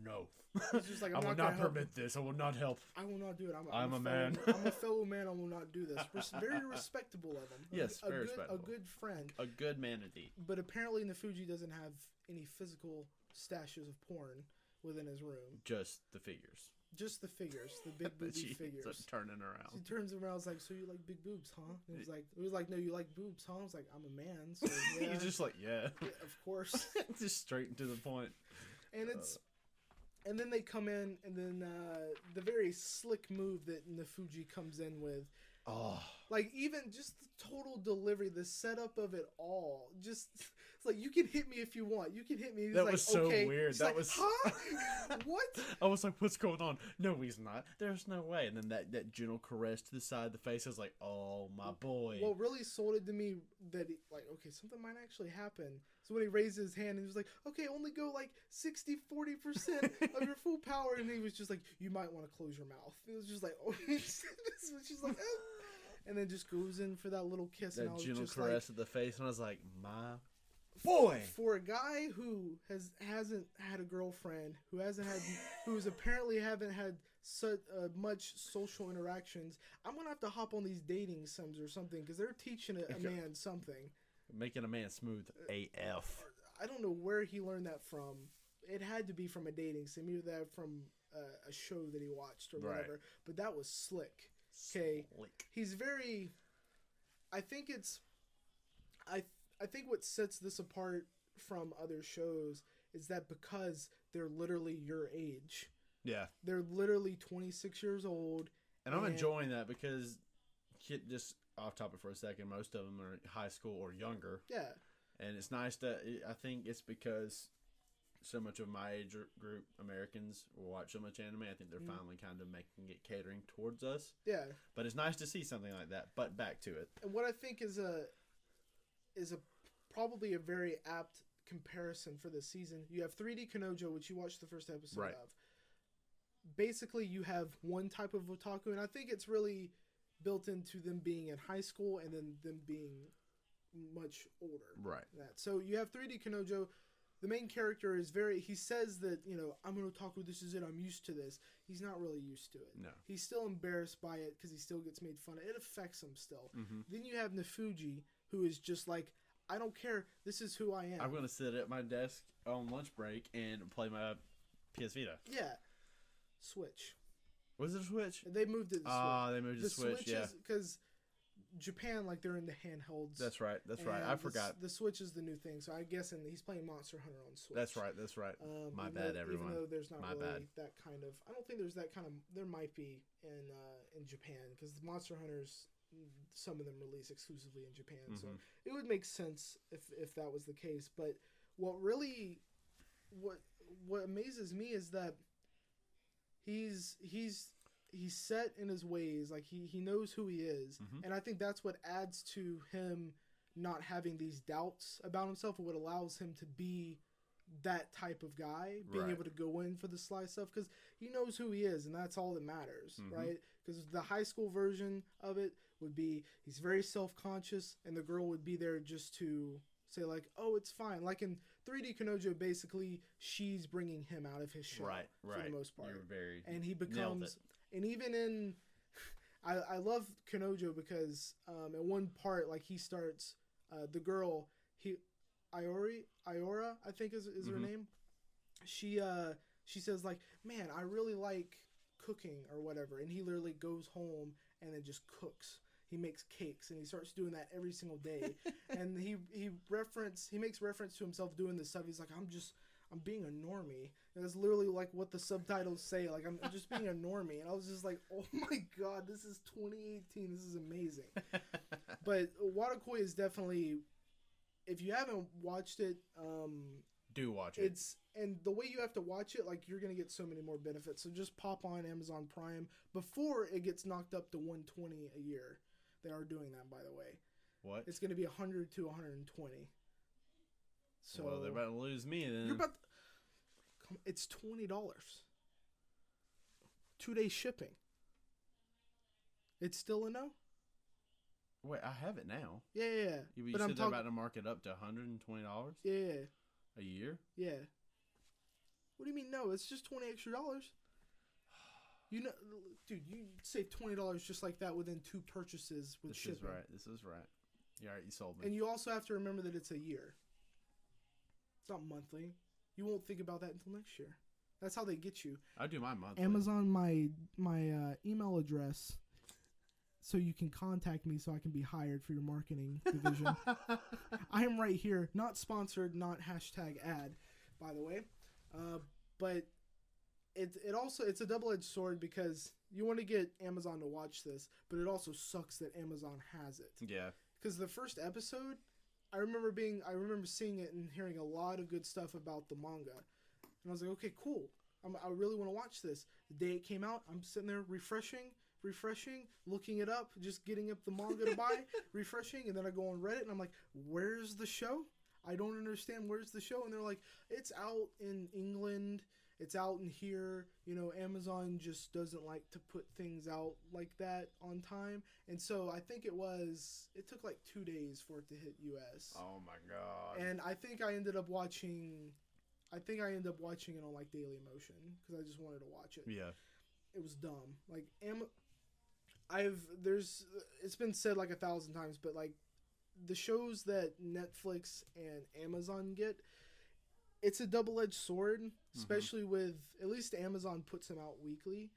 A: no.
B: He's just like,
A: I will not permit this. I will not help.
B: I will not do it.
A: I'm a man.
B: I'm a fellow man. I will not do this. Very respectable of him.
A: Yes, very respectable.
B: A good friend.
A: A good manatee.
B: But apparently Nefuji doesn't have any physical stashes of porn within his room.
A: Just the figures.
B: The big booby figures.
A: She's turning around.
B: She turns around. Was like, so you like big boobs, huh? And it was like, no, you like boobs, huh? I was like, I'm a man, so yeah.
A: He's just like, yeah,
B: of course.
A: Just straight and to the point.
B: And and then they come in, and then the very slick move that Nefuji comes in with.
A: Oh,
B: like even just the total delivery, the setup of it all, just it's like, you can hit me if you want. You can hit me.
A: That was so weird.
B: She's
A: that
B: like,
A: was
B: huh? What?
A: I was like, what's going on? No, he's not. There's no way. And then that gentle caress to the side of the face, I was like, oh my boy.
B: What really sold it to me that okay, something might actually happen. So when he raised his hand, he was like, okay, only go like 60-40% of your full power, and he was just like, you might want to close your mouth. It was just like, oh, she's like, oh. And then just goes in for that little kiss.
A: That
B: and I was
A: gentle
B: just
A: caress of the face, and I was like, my boy.
B: For a guy who hasn't had a girlfriend, who's apparently haven't had such much social interactions, I'm gonna have to hop on these dating sims or something, because they're teaching a man something.
A: Making a man smooth AF.
B: I don't know where he learned that from. It had to be from a dating sim, either that from a show that he watched or whatever. Right. But that was slick. Okay, he's very. I think it's. I think what sets this apart from other shows is that because they're literally your age.
A: Yeah.
B: They're literally 26 years old.
A: And I'm enjoying that because, just off topic for a second, most of them are high school or younger.
B: Yeah.
A: And it's nice that, I think it's because so much of my age group, Americans, will watch so much anime. I think they're finally kind of making it catering towards us.
B: Yeah.
A: But it's nice to see something like that. But back to it.
B: And what I think is probably a very apt comparison for this season. You have 3D Kanojo, which you watched the first episode of. Basically, you have one type of otaku, and I think it's really built into them being in high school and then them being much older.
A: Right.
B: So you have 3D Kanojo. The main character is he says that, I'm an otaku, this is it, I'm used to this. He's not really used to it.
A: No.
B: He's still embarrassed by it because he still gets made fun of. It affects him still. Mm-hmm. Then you have Nefuji, who is just like, I don't care, this is who I am.
A: I'm going to sit at my desk on lunch break and play my PS Vita.
B: Yeah. Switch.
A: Was it a Switch?
B: They moved it to Switch.
A: They moved it to Switch, yeah.
B: Because Japan, they're in the handhelds.
A: That's right. I forgot.
B: The Switch is the new thing, so I guess he's playing Monster Hunter on Switch.
A: That's right. My bad, everyone.
B: Even though there's not that kind of... I don't think there's that kind of... There might be in Japan, because the Monster Hunters, some of them release exclusively in Japan, so it would make sense if that was the case. But what amazes me is that he's set in his ways, like he knows who he is, and I think that's what adds to him not having these doubts about himself, or what allows him to be that type of guy, being able to go in for the sly stuff, because he knows who he is, and that's all that matters, right? Because the high school version of it would be he's very self-conscious, and the girl would be there just to say like, oh, it's fine. Like in 3D Kanojo, basically she's bringing him out of his shell, for the most part. And he becomes, and even in, I love Kanojo because at one part, like he starts, the girl, Iora, I think is her name. She says like, man, I really like cooking or whatever, and he literally goes home and then just cooks. He makes cakes and he starts doing that every single day. And he makes reference to himself doing this stuff. He's like, I'm being a normie. And that's literally like what the subtitles say. Like, I'm just being a normie. And I was just like, oh my God, this is 2018. This is amazing. But Watakoi is definitely, if you haven't watched it,
A: do watch it.
B: And the way you have to watch it, like, you're going to get so many more benefits. So just pop on Amazon Prime before it gets knocked up to $120 a year. They are doing that, by the way.
A: What?
B: It's going to be $100 to $120. So,
A: well, they're about to lose me then.
B: It's $20. 2-day shipping. It's still a no?
A: Wait, I have it now.
B: Yeah.
A: You said they're about to mark it up to $120?
B: Yeah.
A: A year?
B: Yeah. What do you mean no? It's just $20 extra. You know, dude, you save $20 just like that within 2 purchases with shipping.
A: This is right. Yeah, right, you sold me.
B: And you also have to remember that it's a year. It's not monthly. You won't think about that until next year. That's how they get you.
A: I do my monthly.
B: Amazon, my email address, so you can contact me so I can be hired for your marketing division. I am right here. Not sponsored, not #ad, by the way. But it's a double-edged sword because you want to get Amazon to watch this, but it also sucks that Amazon has it.
A: Yeah. Because
B: the first episode, I remember seeing it and hearing a lot of good stuff about the manga. And I was like, okay, cool. I really want to watch this. The day it came out, I'm sitting there refreshing, looking it up, just getting up the manga to buy, refreshing, and then I go on Reddit and I'm like, where's the show? I don't understand, where's the show? And they're like, it's out in England, it's out in here, you know, Amazon just doesn't like to put things out like that on time. And so I think it took like 2 days for it to hit US.
A: Oh my God.
B: And I think I ended up watching it on like Daily Motion because I just wanted to watch it.
A: Yeah.
B: It was dumb. Like it's been said like 1,000 times, but like the shows that Netflix and Amazon get, it's a double-edged sword, especially with, at least Amazon puts them out weekly,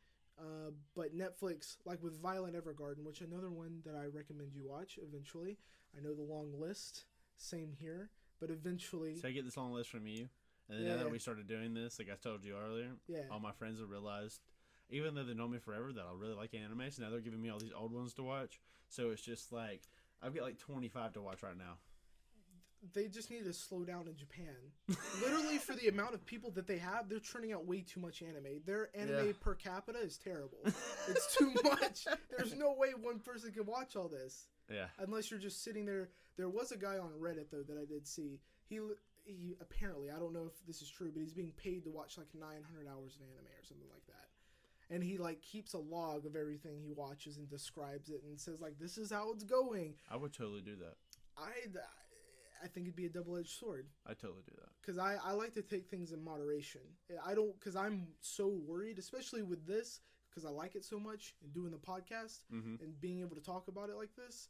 B: but Netflix, like with Violet Evergarden, which another one that I recommend you watch eventually. I know the long list, same here, but eventually.
A: So I get this long list from you, and then now that we started doing this, like I told you earlier, all my friends have realized, even though they've known me forever, that I really like anime, so now they're giving me all these old ones to watch. So it's just like, I've got like 25 to watch right now.
B: They just need to slow down in Japan. Literally, for the amount of people that they have, they're churning out way too much anime. Their anime per capita is terrible. It's too much. There's no way one person can watch all this.
A: Yeah.
B: Unless you're just sitting there. There was a guy on Reddit, though, that I did see. He apparently, I don't know if this is true, but he's being paid to watch like 900 hours of anime or something like that. And he like keeps a log of everything he watches and describes it and says like, this is how it's going.
A: I would totally do that.
B: I think it'd be a double-edged sword.
A: I totally do that.
B: Because I like to take things in moderation. Because I'm so worried, especially with this, because I like it so much and doing the podcast and being able to talk about it like this,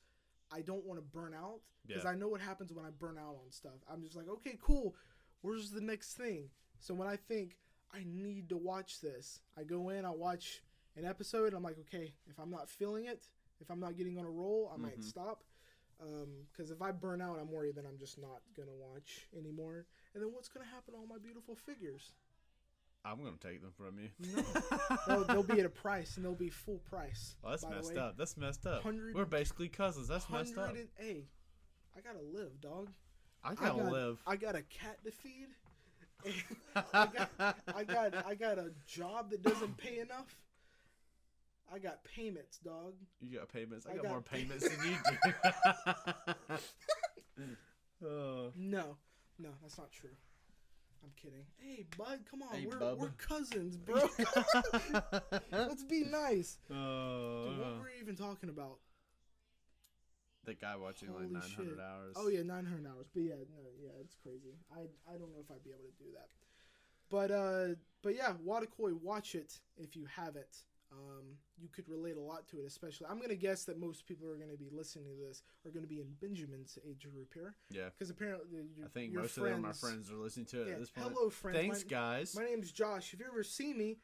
B: I don't want to burn out. Because I know what happens when I burn out on stuff. I'm just like, okay, cool. Where's the next thing? So when I think I need to watch this, I go in, I watch an episode, I'm like, okay, if I'm not feeling it, if I'm not getting on a roll, I might stop. Because if I burn out, I'm worried that I'm just not going to watch anymore. And then what's going to happen to all my beautiful figures?
A: I'm going to take them from you.
B: No. They'll be at a price, and they'll be full price.
A: Well, that's messed up. That's messed up. We're basically cousins. That's messed up.
B: Hey, I got to live, dog.
A: I got to live.
B: I got a cat to feed. I got a job that doesn't pay enough. I got payments, dog.
A: You got payments? I got more payments than you do.
B: No, that's not true. I'm kidding. Hey, bud, come on.
A: Hey,
B: we're cousins, bro. Let's be nice. Dude, what were you even talking about?
A: The guy watching
B: Holy
A: like 900
B: shit.
A: hours.
B: Oh yeah, 900 hours. But yeah, no, yeah, it's crazy. I don't know if I'd be able to do that. But yeah, Watakoi, watch it if you haven't. You could relate a lot to it, especially. I'm gonna guess that most people who are gonna be listening to this are gonna be in Benjamin's age group here.
A: Yeah.
B: Because apparently,
A: I think
B: your
A: most
B: friends,
A: of them, my friends, are listening to it at this point.
B: Hello, friends.
A: Thanks, guys.
B: My name's Josh. If you ever see me,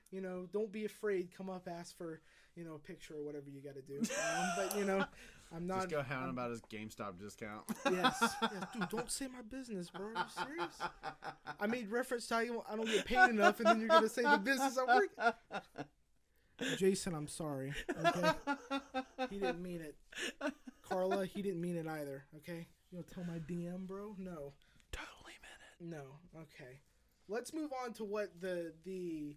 B: don't be afraid. Come up, ask for a picture or whatever you got to do. But I'm not.
A: Just go hound about his GameStop discount.
B: Yes, dude. Don't say my business, bro. Are you serious? I made reference to how I don't get paid enough, and then you're gonna say the business I work. Jason, I'm sorry. Okay, he didn't mean it. Carla, he didn't mean it either. Okay, you gonna tell my DM, bro? No.
A: Totally meant it.
B: No. Okay. Let's move on to what the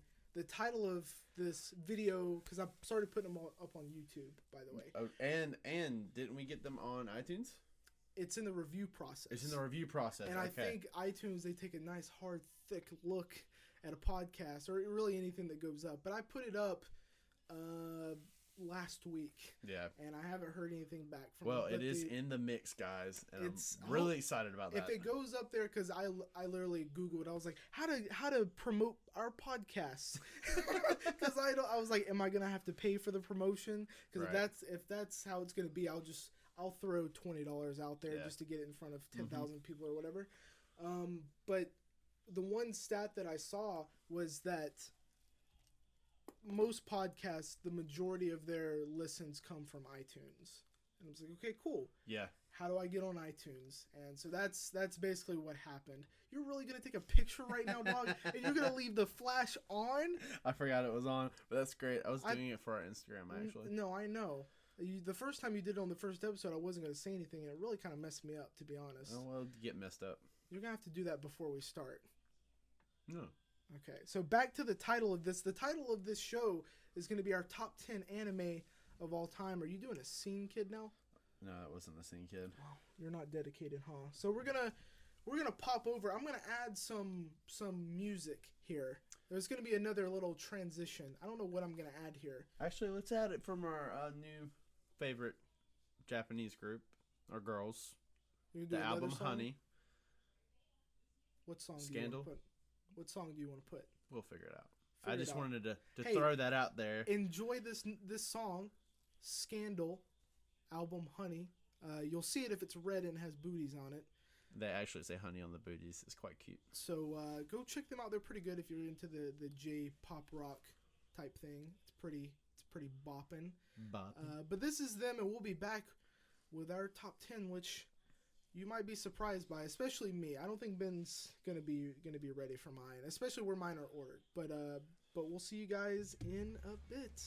B: title of this video, because I started putting them all up on YouTube, by the way.
A: Oh, and didn't we get them on iTunes?
B: It's in the review process.
A: It's in the review process.
B: And
A: okay.
B: I think iTunes, they take a nice, hard, thick look at a podcast, or really anything that goes up. But I put it up last week.
A: Yeah.
B: And I haven't heard anything back from
A: it is in the mix, guys. And I'm really excited about that.
B: If it goes up there, because I literally Googled, I was like, how to promote our podcast? Because I was like, am I gonna have to pay for the promotion? Because if that's how it's gonna be, I'll throw $20 out there just to get it in front of 10,000 people or whatever. But the one stat that I saw was that most podcasts, the majority of their listens come from iTunes. And I was like, okay, cool.
A: Yeah.
B: How do I get on iTunes? And so that's basically what happened. You're really going to take a picture right now, dog? And you're going to leave the flash on?
A: I forgot it was on, but that's great. I was doing it for our Instagram, actually.
B: No, I know. The first time you did it on the first episode, I wasn't going to say anything, and it really kind of messed me up, to be honest.
A: Oh, well, get messed up.
B: You're going to have to do that before we start.
A: No.
B: Okay, so back to the title of this. The title of this show is going to be our top 10 anime of all time. Are you doing a scene kid now?
A: No, that wasn't a scene kid.
B: Wow, you're not dedicated, huh? So we're gonna pop over. I'm gonna add some music here. There's gonna be another little transition. I don't know what I'm gonna add here.
A: Actually, let's add it from our new favorite Japanese group, our girls. The album
B: song?
A: Honey.
B: What song?
A: Scandal.
B: Do you want to put? What song do you want to put?
A: We'll figure it out.
B: I
A: just wanted to throw that out there.
B: Enjoy this song, Scandal, album Honey. You'll see it if it's red and has booties on it.
A: They actually say honey on the booties. It's quite cute.
B: So go check them out. They're pretty good if you're into the J-pop rock type thing. It's pretty bopping. But this is them, and we'll be back with our top 10, which you might be surprised by, especially me. I don't think Ben's gonna be ready for mine, especially where mine are ordered. But we'll see you guys in a bit.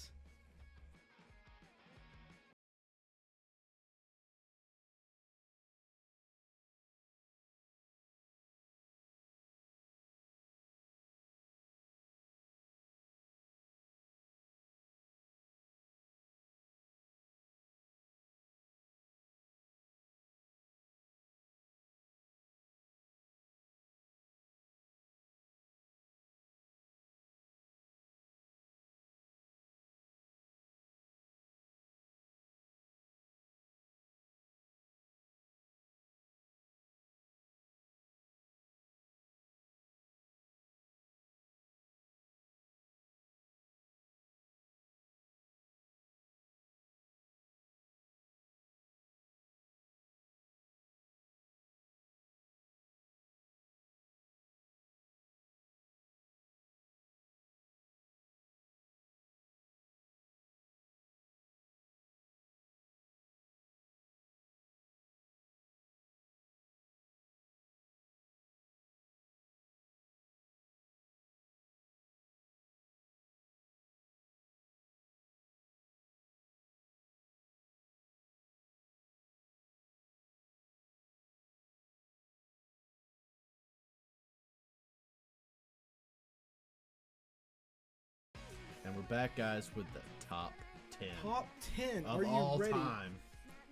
A: And we're back, guys, with the top 10.
B: Top 10.
A: Of
B: Are you
A: all
B: ready?
A: time.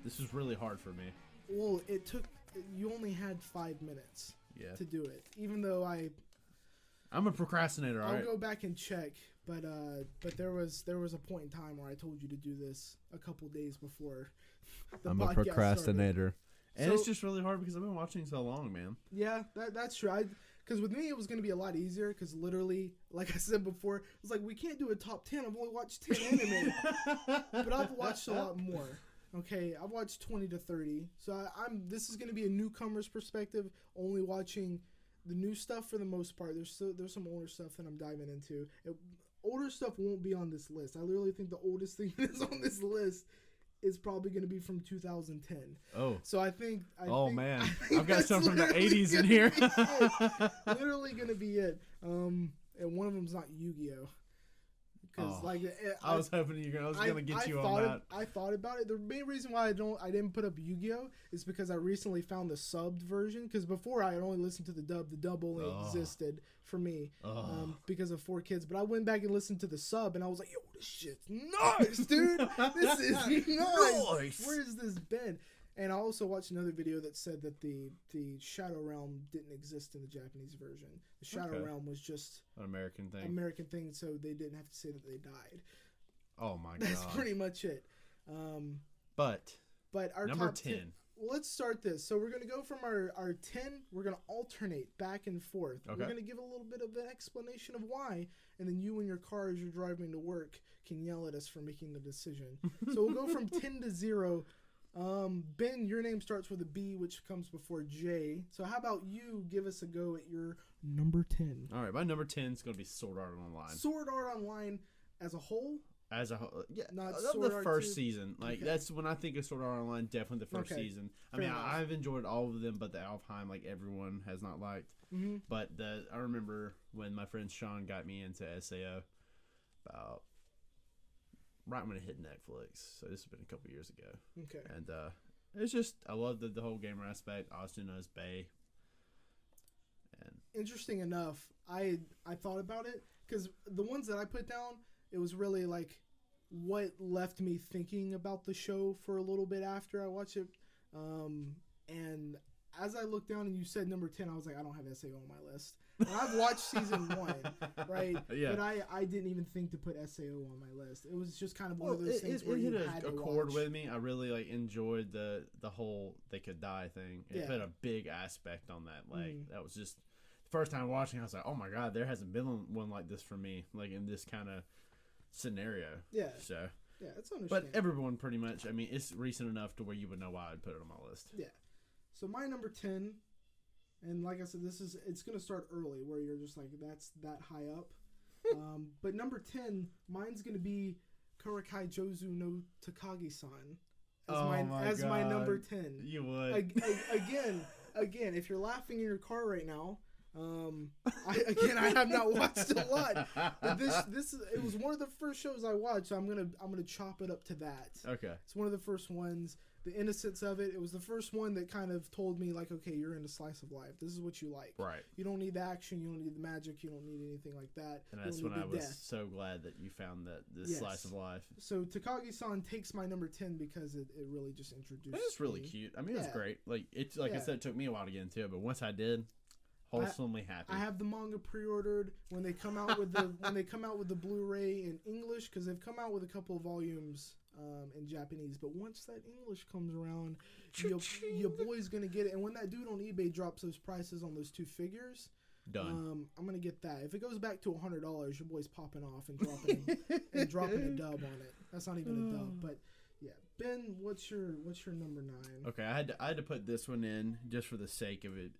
A: This is really hard for me.
B: Well, you only had 5 minutes
A: Yeah.
B: to do it. Even though I
A: I'm a procrastinator. All
B: I'll
A: right.
B: go back and check, but there was a point in time where I told you to do this a couple days before the
A: I'm
B: podcast
A: a procrastinator. And
B: So-
A: it's just really hard because I've been watching so long, man.
B: Yeah, that's true. Because with me, it was going to be a lot easier. Because literally, like I said before, it's like we can't do a top 10. I've only watched 10 anime, but I've watched a lot more. Okay, I've watched 20 to 30. So this is going to be a newcomer's perspective, only watching the new stuff for the most part. There's some older stuff that I'm diving into. Older stuff won't be on this list. I literally think the oldest thing that's on this list is probably going to be from 2010.
A: Oh.
B: So I think.
A: Man.
B: I think
A: I've got
B: that's
A: some from the
B: literally
A: 80s in
B: gonna
A: here.
B: be it. Literally going to be it. And one of them's not Yu-Gi-Oh. Because
A: I was hoping I was gonna get you on that.
B: I thought about it. The main reason why I didn't put up Yu-Gi-Oh is because I recently found the subbed version. Because before I had only listened to the dub. The dub only existed for me because of 4 Kids. But I went back and listened to the sub, and I was like, "Yo, this shit's nice, dude. This is nice. Where's this been?" And I also watched another video that said that the Shadow Realm didn't exist in the Japanese version. The Shadow Realm was just
A: an American thing.
B: So they didn't have to say that they died.
A: Oh my god.
B: That's pretty much it.
A: But
B: our
A: number
B: top
A: 10.
B: Well, let's start this. So we're going to go from our 10. We're going to alternate back and forth.
A: Okay.
B: We're going to give a little bit of an explanation of why, and then you in your car as you're driving to work can yell at us for making the decision. So we'll go from 10 to 0. Ben, your name starts with a B, which comes before J. So how about you give us a go at your number 10?
A: All right, my number 10 is going to be Sword Art Online.
B: Sword Art Online as a whole?
A: As a whole, yeah,
B: Not
A: of
B: Sword
A: the
B: Art
A: first
B: 2?
A: season. Like,
B: Okay.
A: that's when I think of Sword Art Online, definitely the first
B: Okay.
A: season. I
B: Fair
A: mean,
B: enough.
A: I've enjoyed all of them, but the Alfheim, like, everyone has not liked.
B: Mm-hmm.
A: But I remember when my friend Sean got me into SAO about right when it hit Netflix. So this has been a couple years ago.
B: Okay.
A: And it's just, I love the whole gamer aspect. Also known as Bay. And
B: Interesting enough, I thought about it because the ones that I put down, it was really like what left me thinking about the show for a little bit after I watched it. And as I looked down and you said number 10, I was like, I don't have SAO on my list. And I've watched season 1, right?
A: Yeah.
B: But I didn't even think to put SAO on my list. It was just kind of one of those things
A: it
B: where you
A: hit
B: had
A: a
B: to
A: chord
B: watch.
A: with me. I really like enjoyed the whole they could die thing. It
B: Yeah.
A: put a big aspect on that. Like that was just the first time watching. I was like, oh my god, there hasn't been one like this for me. Like in this kind of scenario.
B: Yeah.
A: So.
B: Yeah, it's understandable.
A: But everyone pretty much. I mean, it's recent enough to where you would know why I'd put it on my list.
B: Yeah. So my number 10, and like I said, it's going to start early where you're just like, that's that high up. But number 10, mine's going to be Karakai Jozu no Takagi-san as my number 10.
A: You would.
B: Again, if you're laughing in your car right now, I have not watched a lot, but it was one of the first shows I watched. So I'm gonna chop it up to that.
A: Okay.
B: It's one of the first ones. The innocence of it. It was the first one that kind of told me like, okay, you're into slice of life. This is what you like.
A: Right.
B: You don't need the action. You don't need the magic. You don't need anything like that.
A: And
B: you
A: that's
B: don't
A: when
B: need
A: I
B: the
A: was
B: death.
A: so glad that you found this slice of life.
B: So Takagi-san takes my number 10 because it really just introduced.
A: It's really
B: me.
A: cute. I mean, it was
B: Yeah.
A: great. Like it's like I
B: Yeah.
A: said, it took me a while to get into it, but once I did, wholesomely happy.
B: I have the manga pre-ordered when they come out with the Blu-ray in English, because they've come out with a couple of volumes in Japanese. But once that English comes around, your boy's gonna get it. And when that dude on eBay drops those prices on those 2 figures,
A: Done.
B: I'm gonna get that. If it goes back to $100, your boy's popping off and dropping a dub on it. That's not even a dub, but. Yeah, Ben, what's your number 9?
A: Okay, I had to put this one in just for the sake of it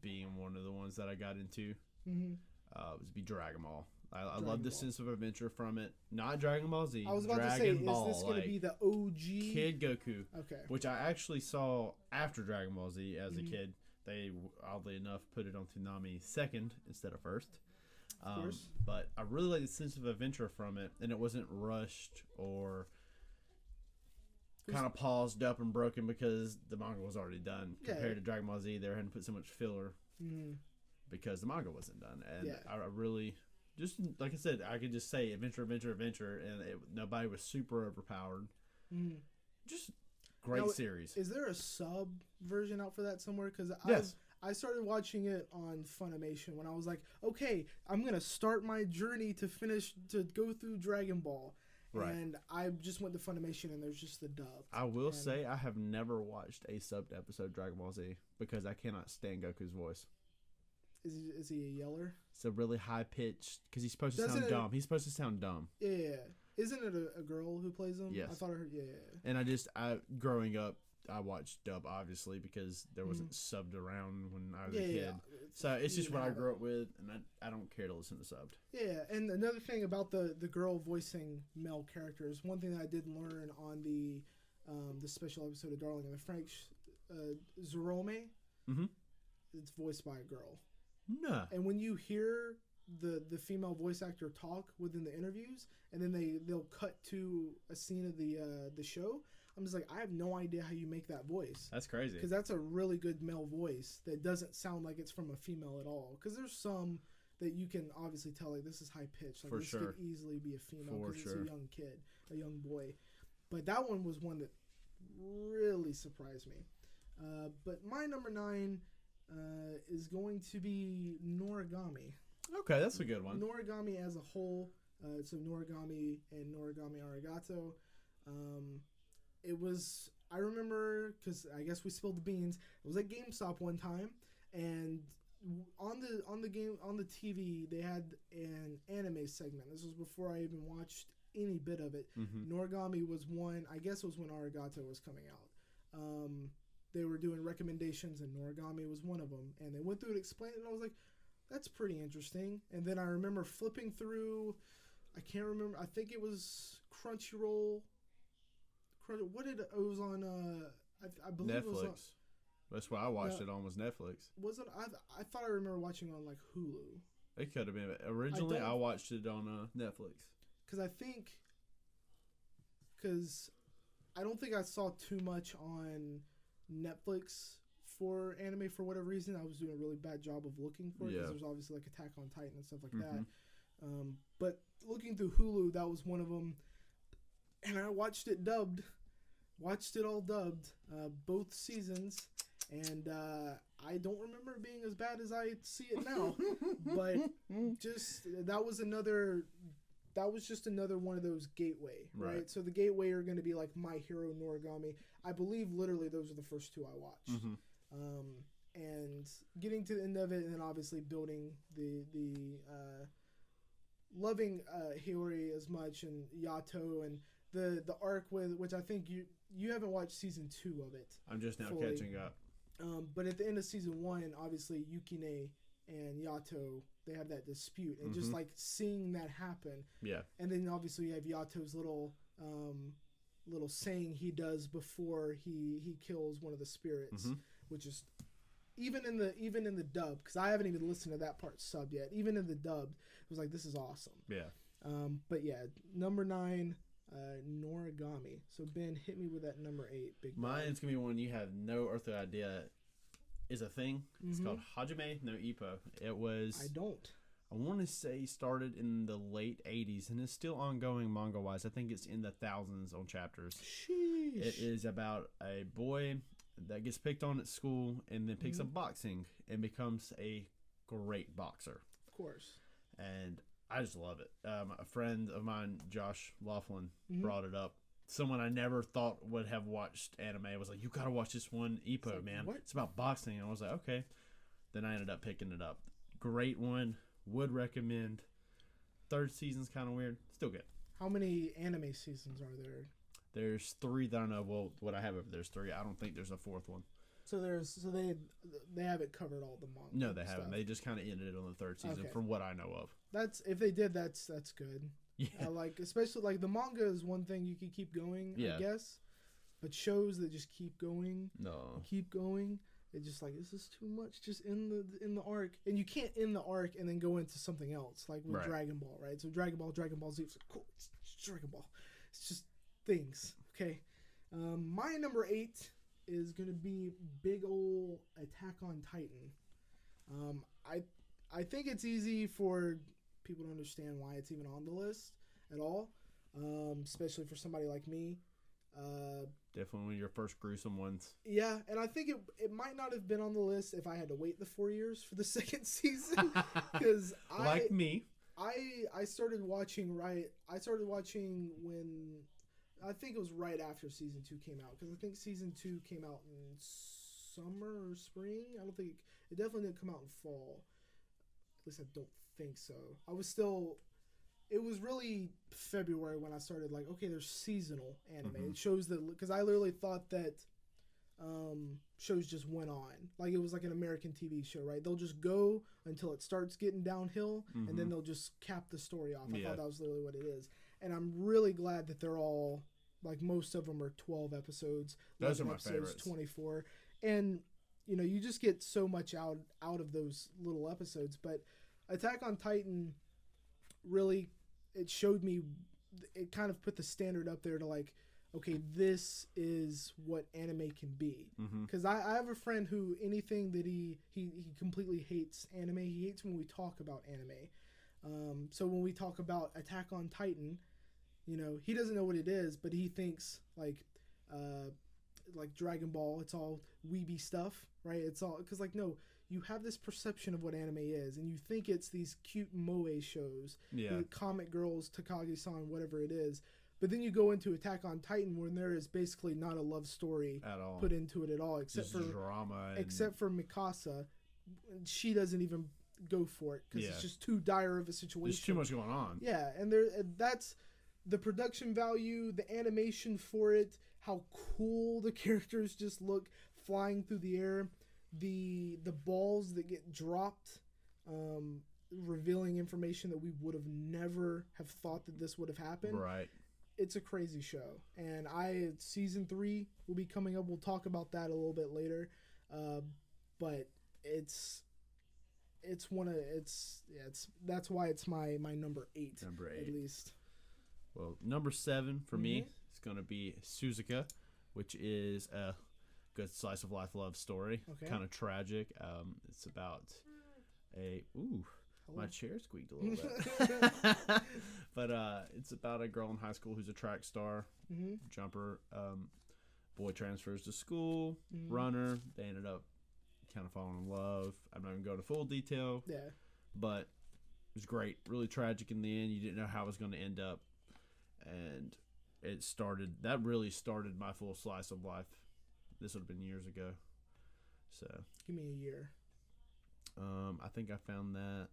A: being one of the ones that I got into.
B: Mm-hmm.
A: It was be Dragon Ball. I
B: Dragon
A: love the
B: Ball.
A: sense of adventure from it. Not Dragon Ball Z.
B: I was about
A: Dragon
B: to say,
A: Ball,
B: is this going
A: like
B: to be the OG?
A: Kid Goku?
B: Okay.
A: Which I actually saw after Dragon Ball Z as a kid. They oddly enough put it on Toonami second instead of first.
B: Of course.
A: But I really like the sense of adventure from it, and it wasn't rushed or kind of paused up and broken because the manga was already done.
B: Yeah.
A: Compared to Dragon Ball Z, they hadn't put so much filler because the manga wasn't done. And
B: Yeah.
A: I really, just like I said, I could just say adventure, and nobody was super overpowered. Just great
B: Now,
A: series.
B: Is there a sub version out for that somewhere? Because
A: Yes.
B: I started watching it on Funimation when I was like, okay, I'm gonna start my journey to go through Dragon Ball. Right. And I just went to Funimation and there's just the dub.
A: I will say I have never watched a subbed episode of Dragon Ball Z because I cannot stand Goku's voice.
B: Is he a yeller?
A: It's a really high pitched because he's supposed to sound dumb. He's supposed to sound dumb.
B: Yeah. Isn't it a girl who plays him?
A: Yes.
B: I thought I heard. Yeah.
A: And growing up, I watched dub obviously because there wasn't subbed around when I was a kid. Yeah. So it's just what I grew up with, and I don't care to listen to subbed.
B: Yeah, and another thing about the girl voicing male characters, one thing that I did learn on the special episode of Darling in the FranXX, Zorome, it's voiced by a girl.
A: No.
B: And when you hear the female voice actor talk within the interviews, and then they'll cut to a scene of the show, I'm just like, I have no idea how you make that voice.
A: That's crazy.
B: Because that's a really good male voice that doesn't sound like it's from a female at all. Because there's some that you can obviously tell, like, this is high pitched. Like, this could easily be a female because it's a young kid, a young boy. But that one was one that really surprised me. But my number 9 is going to be Noragami.
A: Okay, that's a good one.
B: Noragami as a whole. So Noragami and Noragami Arigato. It was, I remember, because I guess we spilled the beans. It was at GameStop one time, and on the TV they had an anime segment. This was before I even watched any bit of it. Noragami was one. I guess it was when Arigato was coming out. They were doing recommendations, and Noragami was one of them. And they went through and explained it, and I was like, that's pretty interesting. And then I remember flipping through, I can't remember, I think it was Crunchyroll. It was on, I believe
A: Netflix.
B: It was on,
A: that's why I watched it on was Netflix.
B: Was it? I thought I remember watching it on like Hulu.
A: It could have been. Originally, I watched it on Netflix. Because
B: I don't think I saw too much on Netflix for anime for whatever reason. I was doing a really bad job of looking for it because there's obviously like Attack on Titan and stuff like that. But looking through Hulu, that was one of them. And I watched it dubbed. Watched it all dubbed, both seasons. And I don't remember it being as bad as I see it now. But that was just another one of those gateway, right? So the gateway are going to be like My Hero, Noragami. I believe literally those are the first two I watched. And getting to the end of it, and then obviously building the loving Hiyori as much, and Yato, and the arc with, which I think you haven't watched season 2 of it.
A: I'm just now catching up.
B: But at the end of season 1, obviously Yukine and Yato, they have that dispute, and just like seeing that happen. Yeah. And then obviously you have Yato's little saying he does before he kills one of the spirits, which is even in the dub, because I haven't even listened to that part sub yet. Even in the dub, it was like, this is awesome. Yeah. But yeah, number 9. Noragami. So Ben, hit me with that number 8. Big.
A: Mine's gonna be one you have no earthly idea is a thing. It's called Hajime no Ippo. It was.
B: I don't.
A: I want to say started in the late 80s and is still ongoing manga wise. I think it's in the thousands on chapters.
B: Sheesh.
A: It is about a boy that gets picked on at school and then picks up boxing and becomes a great boxer.
B: Of course.
A: And I just love it. A friend of mine, Josh Laughlin, brought it up. Someone I never thought would have watched anime was like, you got to watch this one, Ippo, like, man. What? It's about boxing. And I was like, okay. Then I ended up picking it up. Great one. Would recommend. 3rd season's kind of weird. Still good.
B: How many anime seasons are there?
A: There's 3 that I know. Well, what I have over there's 3. I don't think there's a 4th one.
B: So they haven't covered all the manga.
A: No, they haven't. They just kind of ended it on the 3rd season, from what I know of.
B: That's if they did. That's good. Yeah. Especially like the manga is one thing you could keep going. I guess, but shows that just keep going. It's just like, this is too much. Just in the arc, and you can't end the arc and then go into something else like with Dragon Ball, right? So Dragon Ball Z. It's like, cool. It's Dragon Ball. It's just things. Okay. My number 8 is going to be big ol' Attack on Titan. I think it's easy for people to understand why it's even on the list at all, especially for somebody like me.
A: definitely one of your first gruesome ones.
B: Yeah, and I think it might not have been on the list if I had to wait the 4 years for the second season. Because
A: like me.
B: I started watching when I think it was right after season 2 came out, because I think season 2 came out in summer or spring. I don't think it definitely didn't come out in fall. At least I don't think so. It was really February when I started like, okay, there's seasonal anime.
A: Mm-hmm.
B: It shows that, because I literally thought that shows just went on. Like it was like an American TV show, right? They'll just go until it starts getting downhill, and then they'll just cap the story off. I thought that was literally what it is. And I'm really glad that they're all, like most of them are 12 episodes.
A: Those are my
B: episodes,
A: favorites.
B: 24. And, you know, you just get so much out of those little episodes. But Attack on Titan really, it showed me, it kind of put the standard up there to like, okay, this is what anime can be. Because I have a friend who anything that he completely hates anime. He hates when we talk about anime. So when we talk about Attack on Titan, you know, he doesn't know what it is, but he thinks like Dragon Ball, it's all weeby stuff, right? It's all, because like, no, you have this perception of what anime is, and you think it's these cute moe shows, the comic girls, Takagi-san, whatever it is. But then you go into Attack on Titan, where there is basically not a love story
A: at all
B: put into it at all, except
A: just
B: for
A: drama.
B: Except for Mikasa, she doesn't even go for it because it's just too dire of a situation.
A: There's too much going on.
B: Yeah, and that's the production value, the animation for it, how cool the characters just look flying through the air, the balls that get dropped, revealing information that we would have never have thought that this would have happened.
A: Right.
B: It's a crazy show, and season 3 will be coming up. We'll talk about that a little bit later, but that's why it's my number 8.
A: Number 8
B: at least.
A: Well, number 7 for me is going to be Suzuka, which is a good slice of life love story. Okay. Kind of tragic. It's about my chair squeaked a little bit. But it's about a girl in high school who's a track star, jumper. Boy transfers to school, runner. They ended up kind of falling in love. I'm not going to go into full detail.
B: Yeah.
A: But it was great. Really tragic in the end. You didn't know how it was going to end up. And that really started my full slice of life. This would have been years ago. So.
B: Give me a year.
A: I think I found that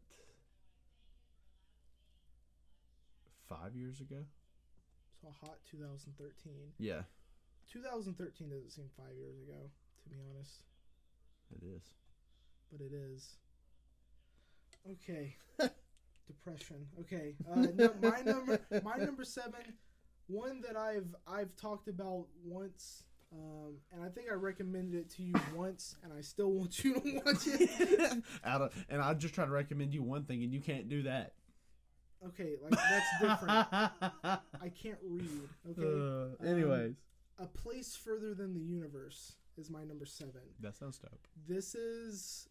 A: 5 years ago.
B: So hot 2013.
A: Yeah.
B: 2013 doesn't seem 5 years ago, to be honest.
A: It is.
B: But it is. Okay. Depression. Okay. My number 7, one that I've talked about once, and I think I recommended it to you once, and I still want you to watch it.
A: And I just try to recommend you one thing, and you can't do that.
B: Okay, like that's different. I can't read. Okay.
A: Anyways,
B: A Place Further Than the Universe is my number 7.
A: That sounds dope.
B: This is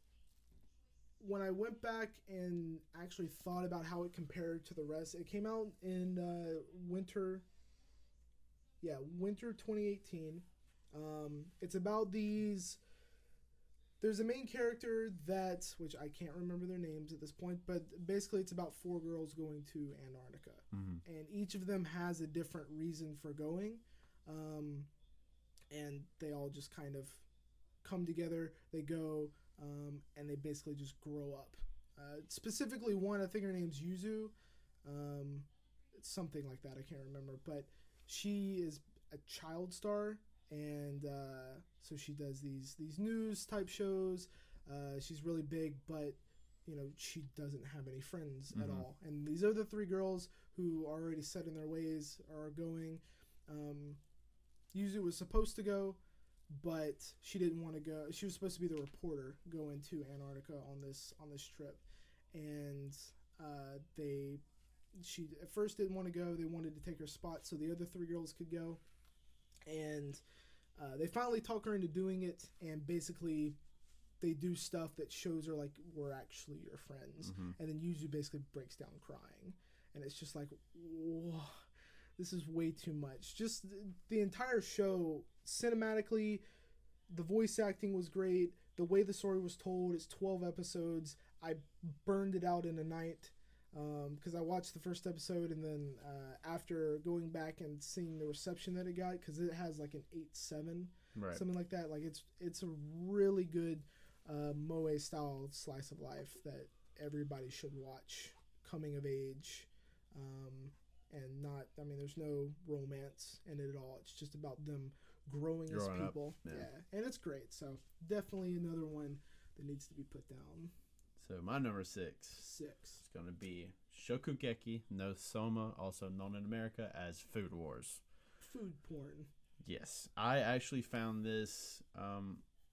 B: when I went back and actually thought about how it compared to the rest. It came out in winter 2018. It's about there's a main character which I can't remember their names at this point, but basically it's about 4 girls going to Antarctica. And each of them has a different reason for going. And they all just kind of come together, they go, and they basically just grow up. Specifically one, I think her name's Yuzu. It's something like that, I can't remember. But she is a child star, and so she does these news type shows. She's really big, but you know, she doesn't have any friends at all. And these are the 3 girls who are already set in their ways, are going. Yuzu was supposed to go, but she didn't want to go. She was supposed to be the reporter going to Antarctica on this trip, and she at first didn't want to go. They wanted to take her spot so the other 3 girls could go, and they finally talk her into doing it, and basically they do stuff that shows her like, we're actually your friends. And then Yuzu basically breaks down crying, and it's just like, whoa, this is way too much. Just the entire show cinematically, the voice acting was great. The way the story was told, it's 12 episodes. I burned it out in a night because I watched the first episode, and then after going back and seeing the reception that it got, because it has like an 8.7,
A: Right.
B: something like that. Like it's a really good moe style slice of life that everybody should watch. Coming of age, and not. I mean, there's no romance in it at all. It's just about them growing as
A: Growing up,
B: people.
A: yeah.
B: And it's great. So definitely another one that needs to be put down.
A: So my number 6
B: 6.
A: is going to be Shokugeki no Soma, also known in America as Food Wars.
B: Food porn.
A: Yes, I actually found this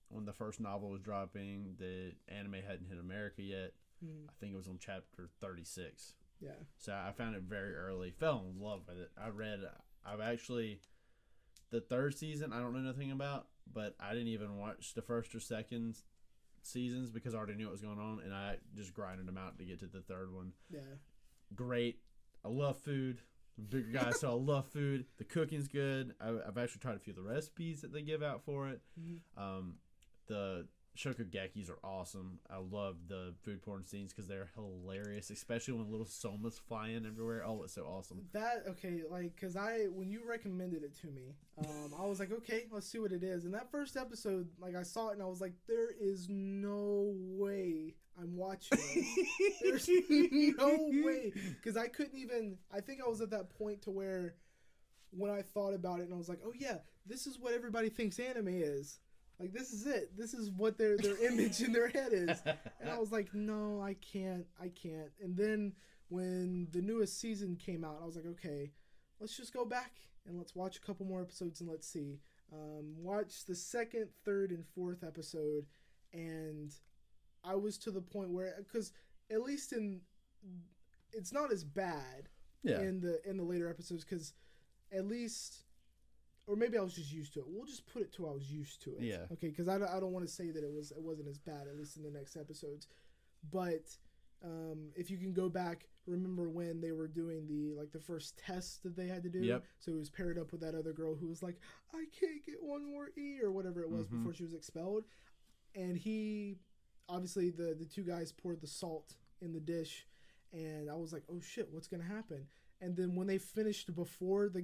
A: when the first novel was dropping. The anime hadn't hit America yet. I think it was on chapter 36.
B: Yeah.
A: So I found it very early. Fell in love with it. I've actually, the third season I don't know nothing about, but I didn't even watch the first or second seasons because I already knew what was going on, and I just grinded them out to get to the third one.
B: Yeah.
A: Great. I love food. I'm a bigger guy, so I love food. The cooking's good. I've actually tried a few of the recipes that they give out for it. The Shokugekis are awesome. I love the food porn scenes because they're hilarious, especially when little somas flying everywhere. Oh, it's so awesome.
B: Because when you recommended it to me, I was like, okay, let's see what it is. And that first episode, like, I saw it and I was like, there is no way I'm watching this. There's no way. Because I couldn't even, I think I was at that point to where when I thought about it and I was like, oh yeah, this is what everybody thinks anime is. Like, this is it. This is what their image in their head is. And I was like, no, I can't. And then when the newest season came out, I was like, okay, let's just go back and let's watch a couple more episodes and let's see. Watch the second, third, and fourth episode, and I was to the point where, because at least it's not as bad in the later episodes, because at least... Or maybe I was just used to it. We'll just put it to I was used to it.
A: Yeah.
B: Okay, because I don't want to say that it wasn't as bad, at least in the next episodes. But if you can go back, remember when they were doing the first test that they had to do?
A: Yep.
B: So it was paired up with that other girl who was like, I can't get one more E or whatever it was before she was expelled. And obviously the two guys poured the salt in the dish. And I was like, oh shit, what's going to happen? And then when they finished before the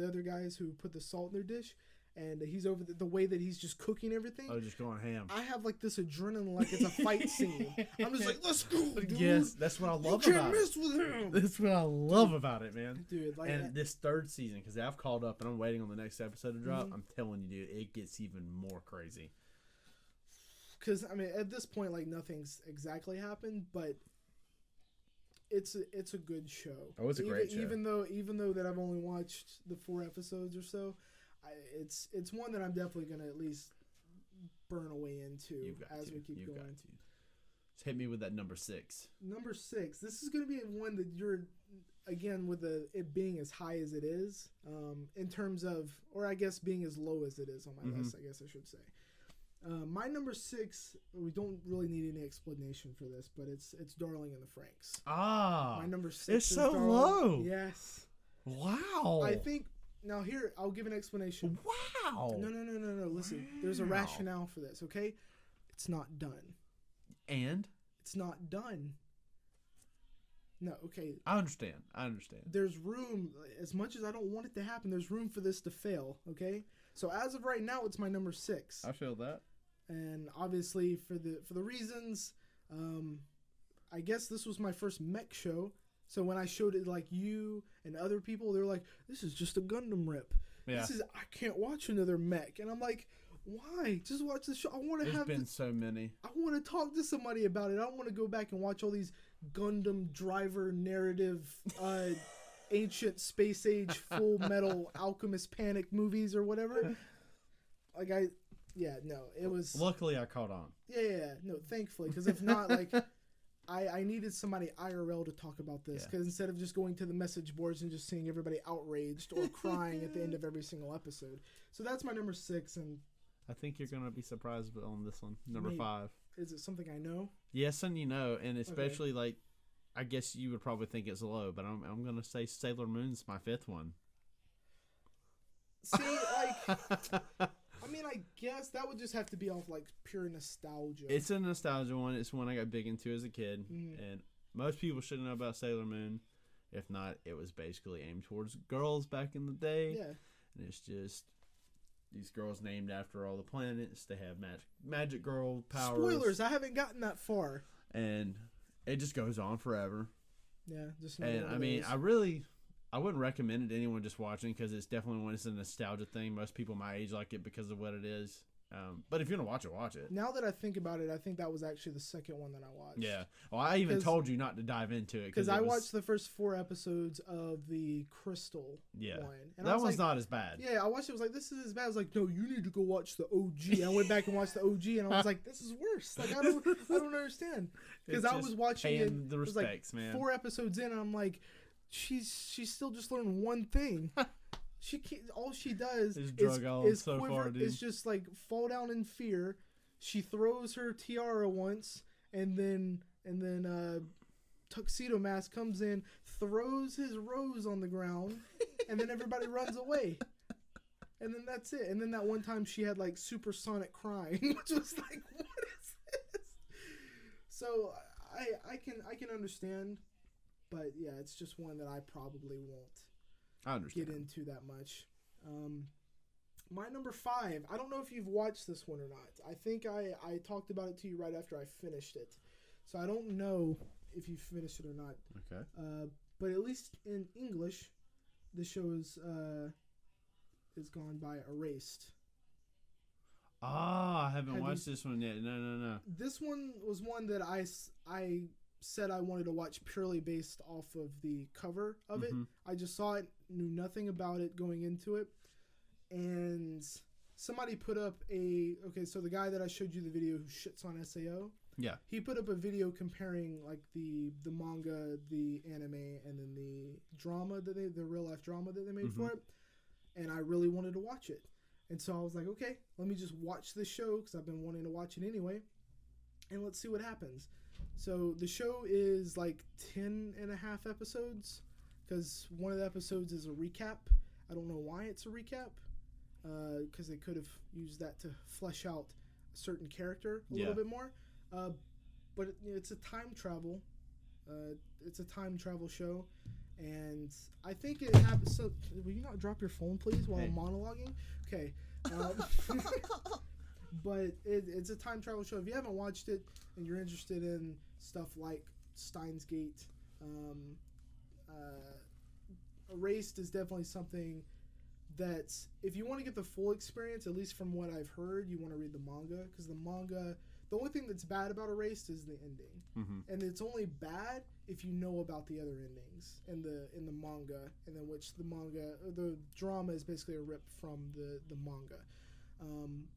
B: other guys who put the salt in their dish, and he's over the way that he's just cooking everything.
A: Oh, just going ham.
B: I have like this adrenaline, like it's a fight scene. I'm just like, let's go, dude.
A: Yes, that's what I love
B: you
A: about
B: can't mess with him.
A: That's what I love about it, man.
B: Dude, like,
A: and this third season, because I've called up and I'm waiting on the next episode to drop. I'm telling you, dude, it gets even more crazy.
B: Because I mean, at this point, like nothing's exactly happened, but it's a good show.
A: Oh, it's a great show.
B: Even though that I've only watched the 4 episodes or so, it's one that I'm definitely gonna at least burn away into as we keep going.
A: Just hit me with that number 6.
B: Number 6. This is gonna be one that you're, again, with it being as high as it is, in terms of, or I guess being as low as it is on my list. I guess I should say. My number 6, we don't really need any explanation for this, but it's Darling in the Franxx.
A: Ah,
B: my number 6
A: it's
B: is
A: so
B: Darling.
A: low.
B: Yes.
A: Wow.
B: I think, now here, I'll give an explanation.
A: Wow.
B: No. Listen, there's a rationale for this, okay? It's not done.
A: And?
B: It's not done. No, okay.
A: I understand.
B: There's room, as much as I don't want it to happen, there's room for this to fail, okay? So as of right now, it's my number 6.
A: I feel that.
B: And obviously, for the reasons, I guess this was my first mech show. So when I showed it, like, you and other people, they're like, "This is just a Gundam rip.
A: Yeah.
B: I can't watch another mech." And I'm like, "Why? Just watch the show. I want to have."
A: There's been so many.
B: I want to talk to somebody about it. I don't want to go back and watch all these Gundam driver narrative, ancient space age Full Metal Alchemist Panic movies or whatever. Like it was.
A: Luckily, I caught on.
B: Yeah, no, thankfully, because if not, like, I needed somebody IRL to talk about this, because instead of just going to the message boards and just seeing everybody outraged or crying at the end of every single episode. So that's my number 6, and
A: I think you're gonna be surprised on this one. Number 5.
B: Is it something I know?
A: Yes, and and especially like, I guess you would probably think it's low, but I'm gonna say Sailor Moon's my 5th one.
B: See, like, I mean, I guess that would just have to be off like pure nostalgia.
A: It's a nostalgia one. It's one I got big into as a kid,
B: Mm.
A: and most people should know about Sailor Moon. If not, it was basically aimed towards girls back in the day.
B: Yeah.
A: And it's just these girls named after all the planets. They have magic girl powers.
B: Spoilers, I haven't gotten that far.
A: And it just goes on forever.
B: Yeah, just
A: And I mean, I wouldn't recommend it to anyone just watching because it's definitely it's a nostalgia thing. Most people my age like it because of what it is. But if you're gonna watch it, watch it.
B: Now that I think about it, I think that was actually the second one that I watched.
A: Yeah. Well, I even told you not to dive into it
B: because I watched the first 4 episodes of the Crystal one.
A: And that one's not as bad.
B: Yeah, I watched it. I was like, this is as bad. I was like, no, you need to go watch the OG. I went back and watched the OG, and I was like, this is worse. Like, I don't understand. Because I was watching it.
A: The respects, man.
B: 4 episodes in, and I'm like, she's still just learning one thing. She can't, all she does is so quiver, far, dude. Is just like fall down in fear. She throws her tiara once, and then Tuxedo Mask comes in, throws his rose on the ground, and then everybody runs away. And then that's it. And then that one time she had like supersonic crying, which was like, what is this? So I can understand, but yeah, it's just one that I probably won't.
A: I understand.
B: Get into that much. My number 5. I don't know if you've watched this one or not. I think I talked about it to you right after I finished it, so I don't know if you finished it or not.
A: Okay.
B: But at least in English, the show is gone by Erased.
A: Ah, I haven't watched this one yet. No.
B: This one was one that I said I wanted to watch purely based off of the cover of it. I just saw it, knew nothing about it going into it, and somebody put up so the guy that I showed you the video who shits on SAO, he put up a video comparing like the manga, the anime, and then the drama the real life drama that they made for it, and I really wanted to watch it, and so I was like, okay, let me just watch this show because I've been wanting to watch it anyway, and let's see what happens. So the show is like 10 and a half episodes because one of the episodes is a recap. I don't know why it's a recap because they could have used that to flesh out a certain character a little bit more. But it's a time travel. It's a time travel show, and I think it happens. So, will you not drop your phone, please, while I'm monologuing? Okay. But it's a time travel show. If you haven't watched it and you're interested in stuff like Steins Gate, Erased is definitely something that if you want to get the full experience, at least from what I've heard, you want to read the manga, because the only thing that's bad about Erased is the ending, and it's only bad if you know about the other endings in the manga, and then the drama is basically a rip from the manga.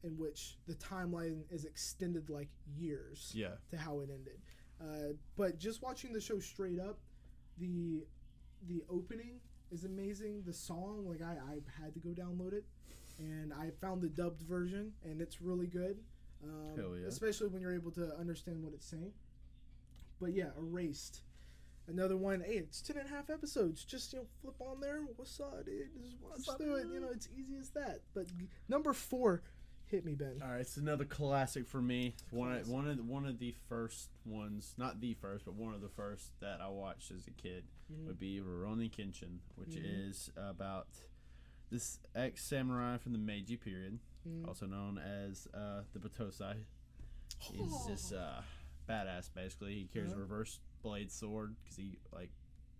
B: In which the timeline is extended like years to how it ended. But just watching the show straight up, the opening is amazing. The song, like I had to go download it, and I found the dubbed version, and it's really good.
A: Hell yeah.
B: Especially when you're able to understand what it's saying. But yeah, Erased. Another one. Hey, it's 10 and a half episodes. Just, flip on there. What's up, dude? Just watch through it. It's easy as that. But number 4, hit me, Ben.
A: All right, it's another classic for me. One of the first ones, not the first, but one of the first that I watched as a kid would be Rurouni Kenshin, which is about this ex-samurai from the Meiji period, also known as the Batosai. He's just badass, basically. He carries a reverse blade sword because he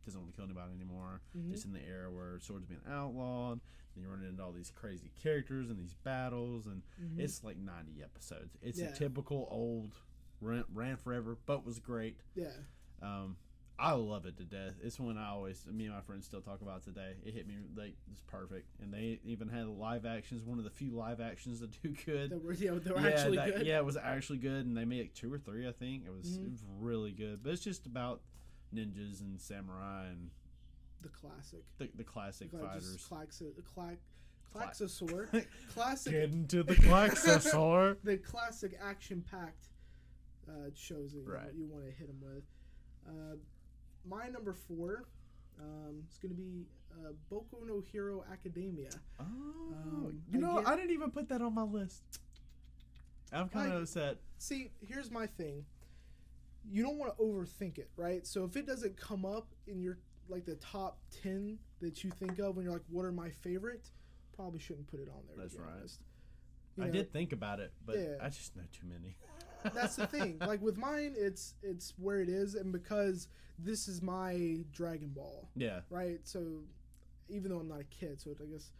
A: doesn't want to kill anybody anymore. Just in the era where swords are being outlawed, and you run into all these crazy characters and these battles, and it's like 90 episodes. It's a typical old ran forever, but was great. I love it to death. It's one me and my friends still talk about today. It hit me like it's perfect, and they even had live actions. One of the few live actions that do good.
B: They were actually good.
A: Yeah, it was actually good, and they made like 2 or 3, I think. It was really good, but it's just about ninjas and samurai and
B: the classic.
A: The classic fighters.
B: Klaxosaur. Classic.
A: Get into the Klaxosaur.
B: The classic action-packed shows that you want to hit them with. My number 4 is going to be Boku no Hero Academia.
A: Oh,
B: again,
A: I didn't even put that on my list. I'm kind of upset.
B: See, here's my thing. You don't want to overthink it, right? So if it doesn't come up in your like the top 10 that you think of when you're like, what are my favorite? Probably shouldn't put it on there.
A: That's right.
B: Honest.
A: I did think about it, but I just know too many.
B: That's the thing. Like with mine, it's where it is, and because this is my Dragon Ball.
A: Yeah.
B: Right. So even though I'm not a kid, so I guess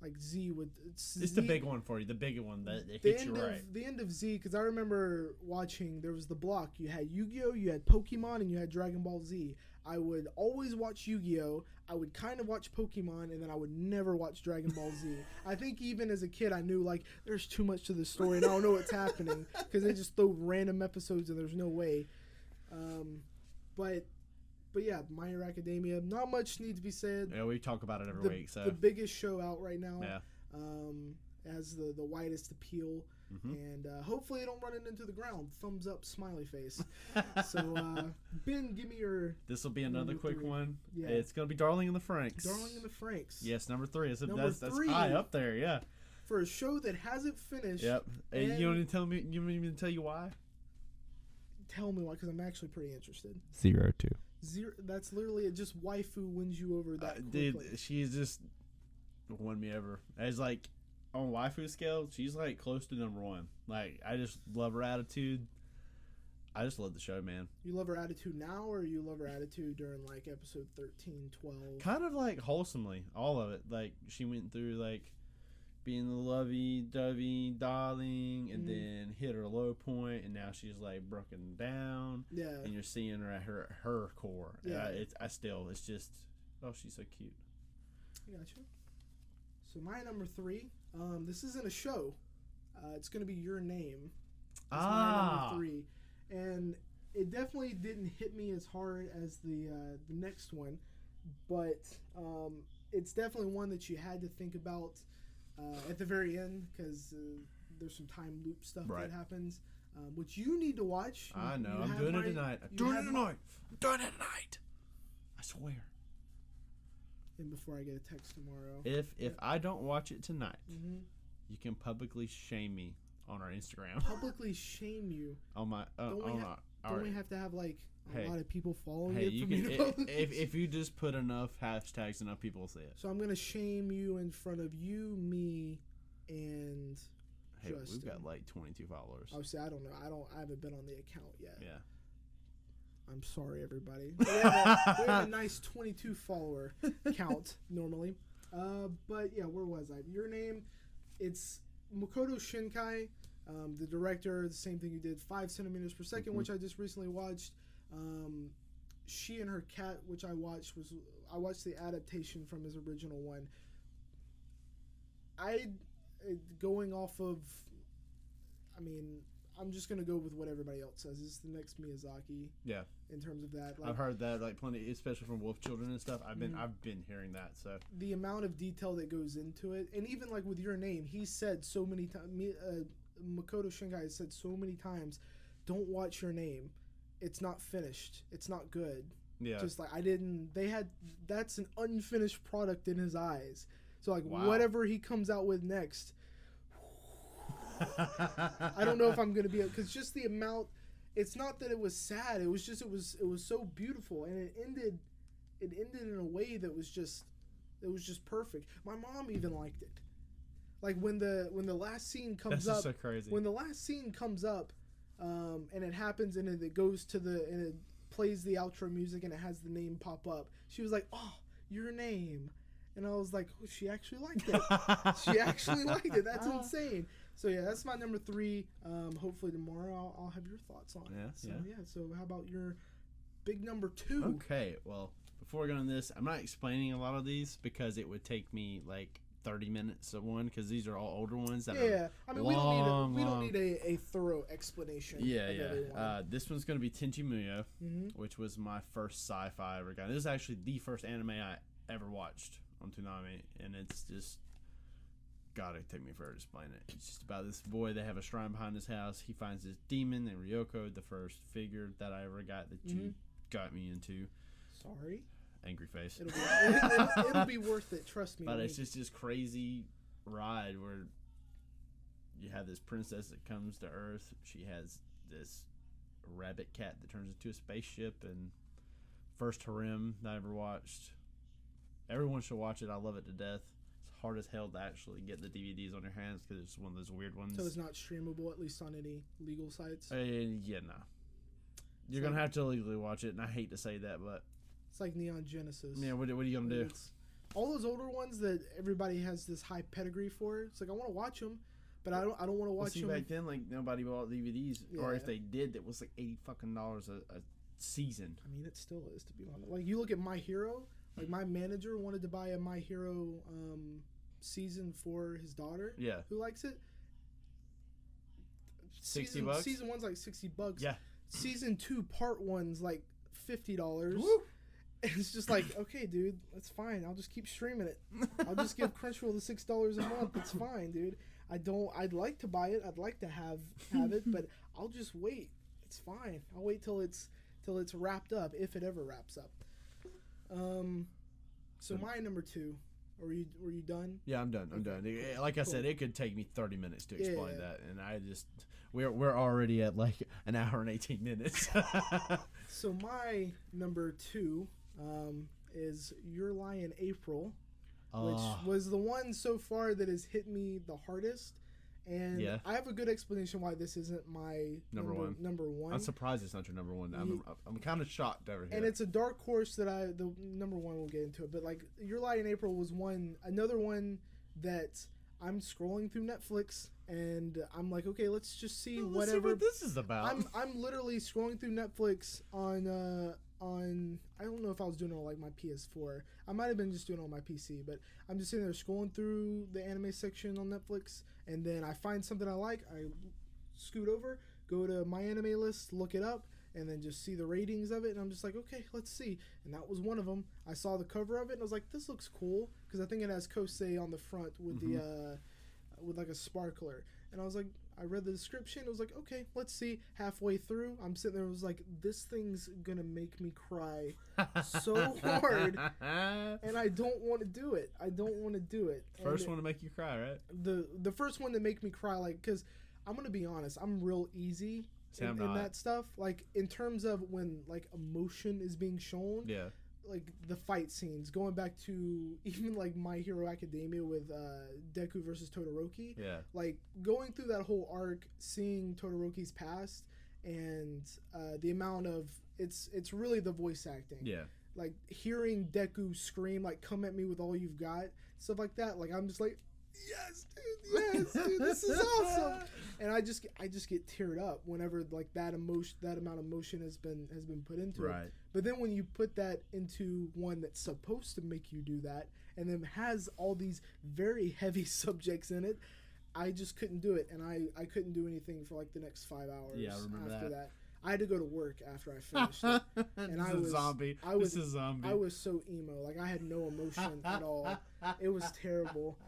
B: like Z would.
A: It's the big one for you, the big one that hits you right.
B: The end of Z, because I remember watching. There was the block. You had Yu-Gi-Oh, you had Pokemon, and you had Dragon Ball Z. I would always watch Yu-Gi-Oh. I would kind of watch Pokemon, and then I would never watch Dragon Ball Z. I think even as a kid, I knew like there's too much to the story, and I don't know what's happening because they just throw random episodes, and there's no way. But yeah, My Hero Academia. Not much needs to be said.
A: Yeah, we talk about it every week. So
B: the biggest show out right now.
A: Yeah.
B: Has the widest appeal, and hopefully it don't run it into the ground. Thumbs up, smiley face. So Ben, give me your.
A: This will be another quick
B: 3.
A: one.
B: Yeah.
A: It's gonna be Darling in the FranXX.
B: Darling in the FranXX.
A: Yes, number 3.
B: Number 3.
A: That's high up there. Yeah.
B: For a show that hasn't finished.
A: Yep. And you don't even tell me. You don't even tell you why.
B: Tell me why, because I'm actually pretty interested.
C: 0-2.
B: 0. That's literally it. Just waifu wins you over that quickly.
A: Dude, she's just won me over. As like on waifu scale, she's like close to number 1. Like I just love her attitude. I just love the show, man.
B: You love her attitude now, or you love her attitude during like episode 13, 12?
A: Kind of like wholesomely, all of it. Like she went through like being the lovey-dovey darling, and then hit her low point, and now she's like broken down.
B: Yeah.
A: And you're seeing her at her core.
B: Yeah.
A: It's just, oh, she's so cute.
B: I got you. So my number 3. This isn't a show. It's gonna be Your Name. That's my number 3, and it definitely didn't hit me as hard as the next one, but it's definitely one that you had to think about at the very end, because there's some time loop stuff that happens, which you need to watch.
A: I know. I'm doing it tonight. I'm doing it tonight. I swear.
B: And before I get a text tomorrow.
A: If I don't watch it tonight, you can publicly shame me on our Instagram.
B: Publicly shame you?
A: On my
B: don't we have to have like a lot of people following
A: it?
B: You can,
A: if you just put enough hashtags, enough people will see it.
B: So I'm gonna shame you in front of you, me, and Justin.
A: We've got like 22 followers.
B: Obviously, I don't know. I haven't been on the account yet.
A: Yeah.
B: I'm sorry, everybody. We have a nice 22 follower count normally. But yeah, where was I? Your Name. It's Makoto Shinkai, the director. The same thing you did, 5 centimeters per second, which I just recently watched. She and Her Cat, which I watched the adaptation from his original one. Going off of, I'm just gonna go with what everybody else says. It's the next Miyazaki.
A: Yeah.
B: In terms of that,
A: I've heard that like plenty, especially from Wolf Children and stuff. I've been hearing that. So
B: the amount of detail that goes into it, and even like with Your Name, he said so many times. Makoto Shinkai has said so many times, "Don't watch Your Name. It's not finished. It's not good."
A: Yeah.
B: Just like that's an unfinished product in his eyes. So like whatever he comes out with next. I don't know if I'm gonna be, because just the amount. It's not that it was sad. It was just it was so beautiful, and it ended in a way that was just perfect. My mom even liked it. Like when the last scene comes up.
A: That's just so crazy.
B: When the last scene comes up, and it happens, and it goes to and it plays the outro music, and it has the name pop up. She was like, "Oh, Your Name," and I was like, "Oh, she actually liked it. She actually liked it. That's insane." So yeah, that's my number 3. Hopefully tomorrow I'll have your thoughts on it. So how about your big number 2?
A: Okay, well, before we go on this, I'm not explaining a lot of these because it would take me like 30 minutes of one, because these are all older ones that are
B: we don't need a thorough explanation.
A: This one's going to be Tenchi Muyo, which was my first sci-fi I ever got. This is actually the first anime I ever watched on Toonami, and it's just, God, it'd take me forever to explain it. It's just about this boy. They have a shrine behind his house. He finds this demon named Ryoko, the first figure that I ever got that you got me into.
B: Sorry?
A: angry face.
B: It'll be worth it. Trust me.
A: But it's just this crazy ride where you have this princess that comes to Earth. She has this rabbit cat that turns into a spaceship, and first harem that I ever watched. Everyone should watch it. I love it to death. It's hard as hell to actually get the DVDs on your hands because it's one of those weird ones.
B: So it's not streamable, at least on any legal sites?
A: Yeah, no. You're going to have to legally watch it, and I hate to say that, but...
B: It's like Neon Genesis.
A: Yeah, what are you going to do?
B: All those older ones that everybody has this high pedigree for, it's like, I want to watch them, but I don't want to watch them.
A: Back then, like, nobody bought DVDs, or if they did, it was like $80 fucking a season.
B: I mean, it still is, to be honest. Like, you look at My Hero, like, my manager wanted to buy a My Hero season for his daughter.
A: Yeah.
B: Who likes it?
A: $60?
B: Season 1's like $60.
A: Yeah.
B: Season 2 part 1's like $50.
A: Woo!
B: It's just like, okay, dude, that's fine. I'll just keep streaming it. I'll just give Crunchyroll the $6 a month. It's fine, dude. I'd like to buy it. I'd like to have it, but I'll just wait. It's fine. I'll wait till it's wrapped up, if it ever wraps up. So my number 2. Were you done?
A: Yeah, I'm done. I'm done. Like I said, it could take me 30 minutes to explain that, and I just we're already at like an hour and 18 minutes.
B: So my number 2 is Your Lie in April, which was the one so far that has hit me the hardest. And I have a good explanation why this isn't my number one.
A: I'm surprised it's not your number one. I'm kind of shocked over here.
B: And it's a dark horse that the number one, we'll get into it. But like Your Lie in April was another one that I'm scrolling through Netflix and I'm like, okay, let's just see
A: Let's see what this is about.
B: I'm literally scrolling through Netflix on I don't know if I was doing it on like my PS4. I might have been just doing it on my PC, but I'm just sitting there scrolling through the anime section on Netflix, and then I find something I like, I scoot over, go to my anime list, look it up, and then just see the ratings of it, and I'm just like, okay, let's see. And that was one of them. I saw the cover of it, and I was like, this looks cool, because I think it has Kosei on the front with the with like a sparkler, and I was like, I read the description. It was like, okay, let's see. Halfway through, I'm sitting there. I was like, this thing's gonna make me cry so hard, and I don't want to do it.
A: First one to make you cry, right?
B: The first one to make me cry, like, because I'm gonna be honest, I'm real easy in that stuff. Like in terms of when like emotion is being shown.
A: Yeah.
B: Like the fight scenes, going back to even like My Hero Academia with Deku versus Todoroki.
A: Yeah.
B: Like going through that whole arc, seeing Todoroki's past, and the amount of it's really the voice acting.
A: Yeah.
B: Like hearing Deku scream, like "Come at me with all you've got," stuff like that. Like I'm just like, yes, dude, this is awesome. And I just get teared up whenever like that amount of emotion has been put into it. But then when you put that into one that's supposed to make you do that, and then has all these very heavy subjects in it, I just couldn't do it, and I couldn't do anything for like the next 5 hours.
A: Yeah, I remember
B: after
A: that.
B: I had to go to work after I finished it. And I was
A: zombie.
B: This is zombie. I was so emo. Like I had no emotion at all. It was terrible.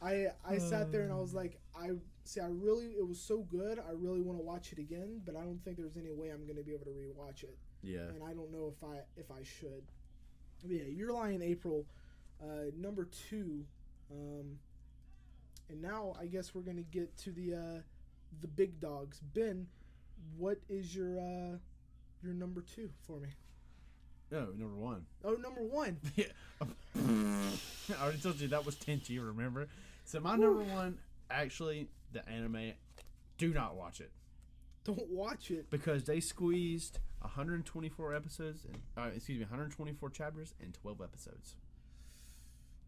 B: I sat there and I was like, it was so good. I really want to watch it again, but I don't think there's any way I'm going to be able to rewatch it.
A: Yeah.
B: And I don't know if I should. But yeah, Your Lie in April, number 2. And now I guess we're going to get to the big dogs. Ben, what is your number 2 for me?
A: Oh, number 1.
B: Oh, number 1.
A: Yeah. I already told you that was Tenchi, remember? So my number 1, actually, the anime, do not watch it.
B: Don't watch it.
A: Because they squeezed 124 episodes, 124 chapters in 12 episodes.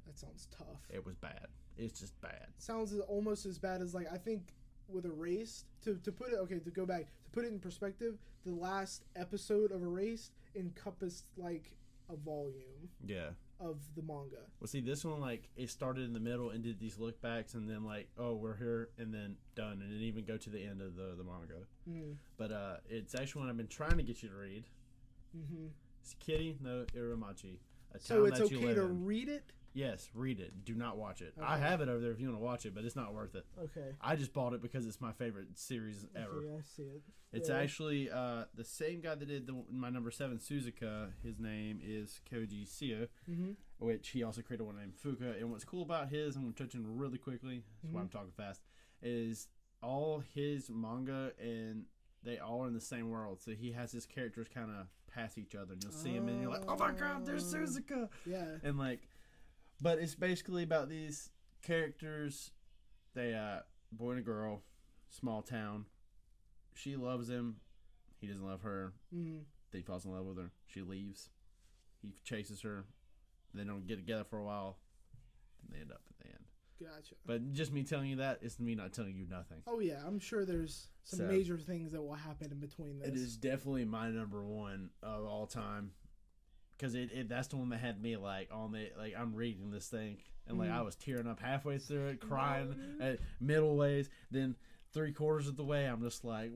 B: That sounds tough.
A: It was bad. It's just bad.
B: Sounds almost as bad as like, I think with Erased, to put it in perspective, the last episode of Erased encompassed like a volume.
A: Yeah.
B: Of the manga.
A: Well, see, this one, like, it started in the middle and did these look backs, and then like, oh, we're here, and then done, and didn't even go to the end of the manga. But it's actually one I've been trying to get you to read. It's Kitty no Iramachi.
B: So it's okay to read it?
A: Yes, read it. Do not watch it.
B: Okay.
A: I have it over there if you want to watch it, but it's not worth it.
B: Okay.
A: I just bought it because it's my favorite series ever.
B: Okay, I see it.
A: It's actually the same guy that did my number 7 Suzuka. His name is Koji Seo, which he also created one named Fuka. And what's cool about his, I'm going to touch on really quickly, that's why I'm talking fast, is all his manga and they all are in the same world. So he has his characters kind of pass each other, and you'll see him, and you're like, oh my god, there's Suzuka!
B: Yeah.
A: And like, but it's basically about these characters. They boy and a girl, small town. She loves him. He doesn't love her. Then he falls in love with her. She leaves. He chases her. They don't get together for a while. And they end up at the end.
B: Gotcha.
A: But just me telling you that is me not telling you nothing.
B: Oh yeah, I'm sure there's some major things that will happen in between this.
A: It is definitely my number 1 of all time. Because that's the one that had me like on the like I'm reading this thing and like I was tearing up halfway through it, crying at middle ways, then 3/4 of the way I'm just like,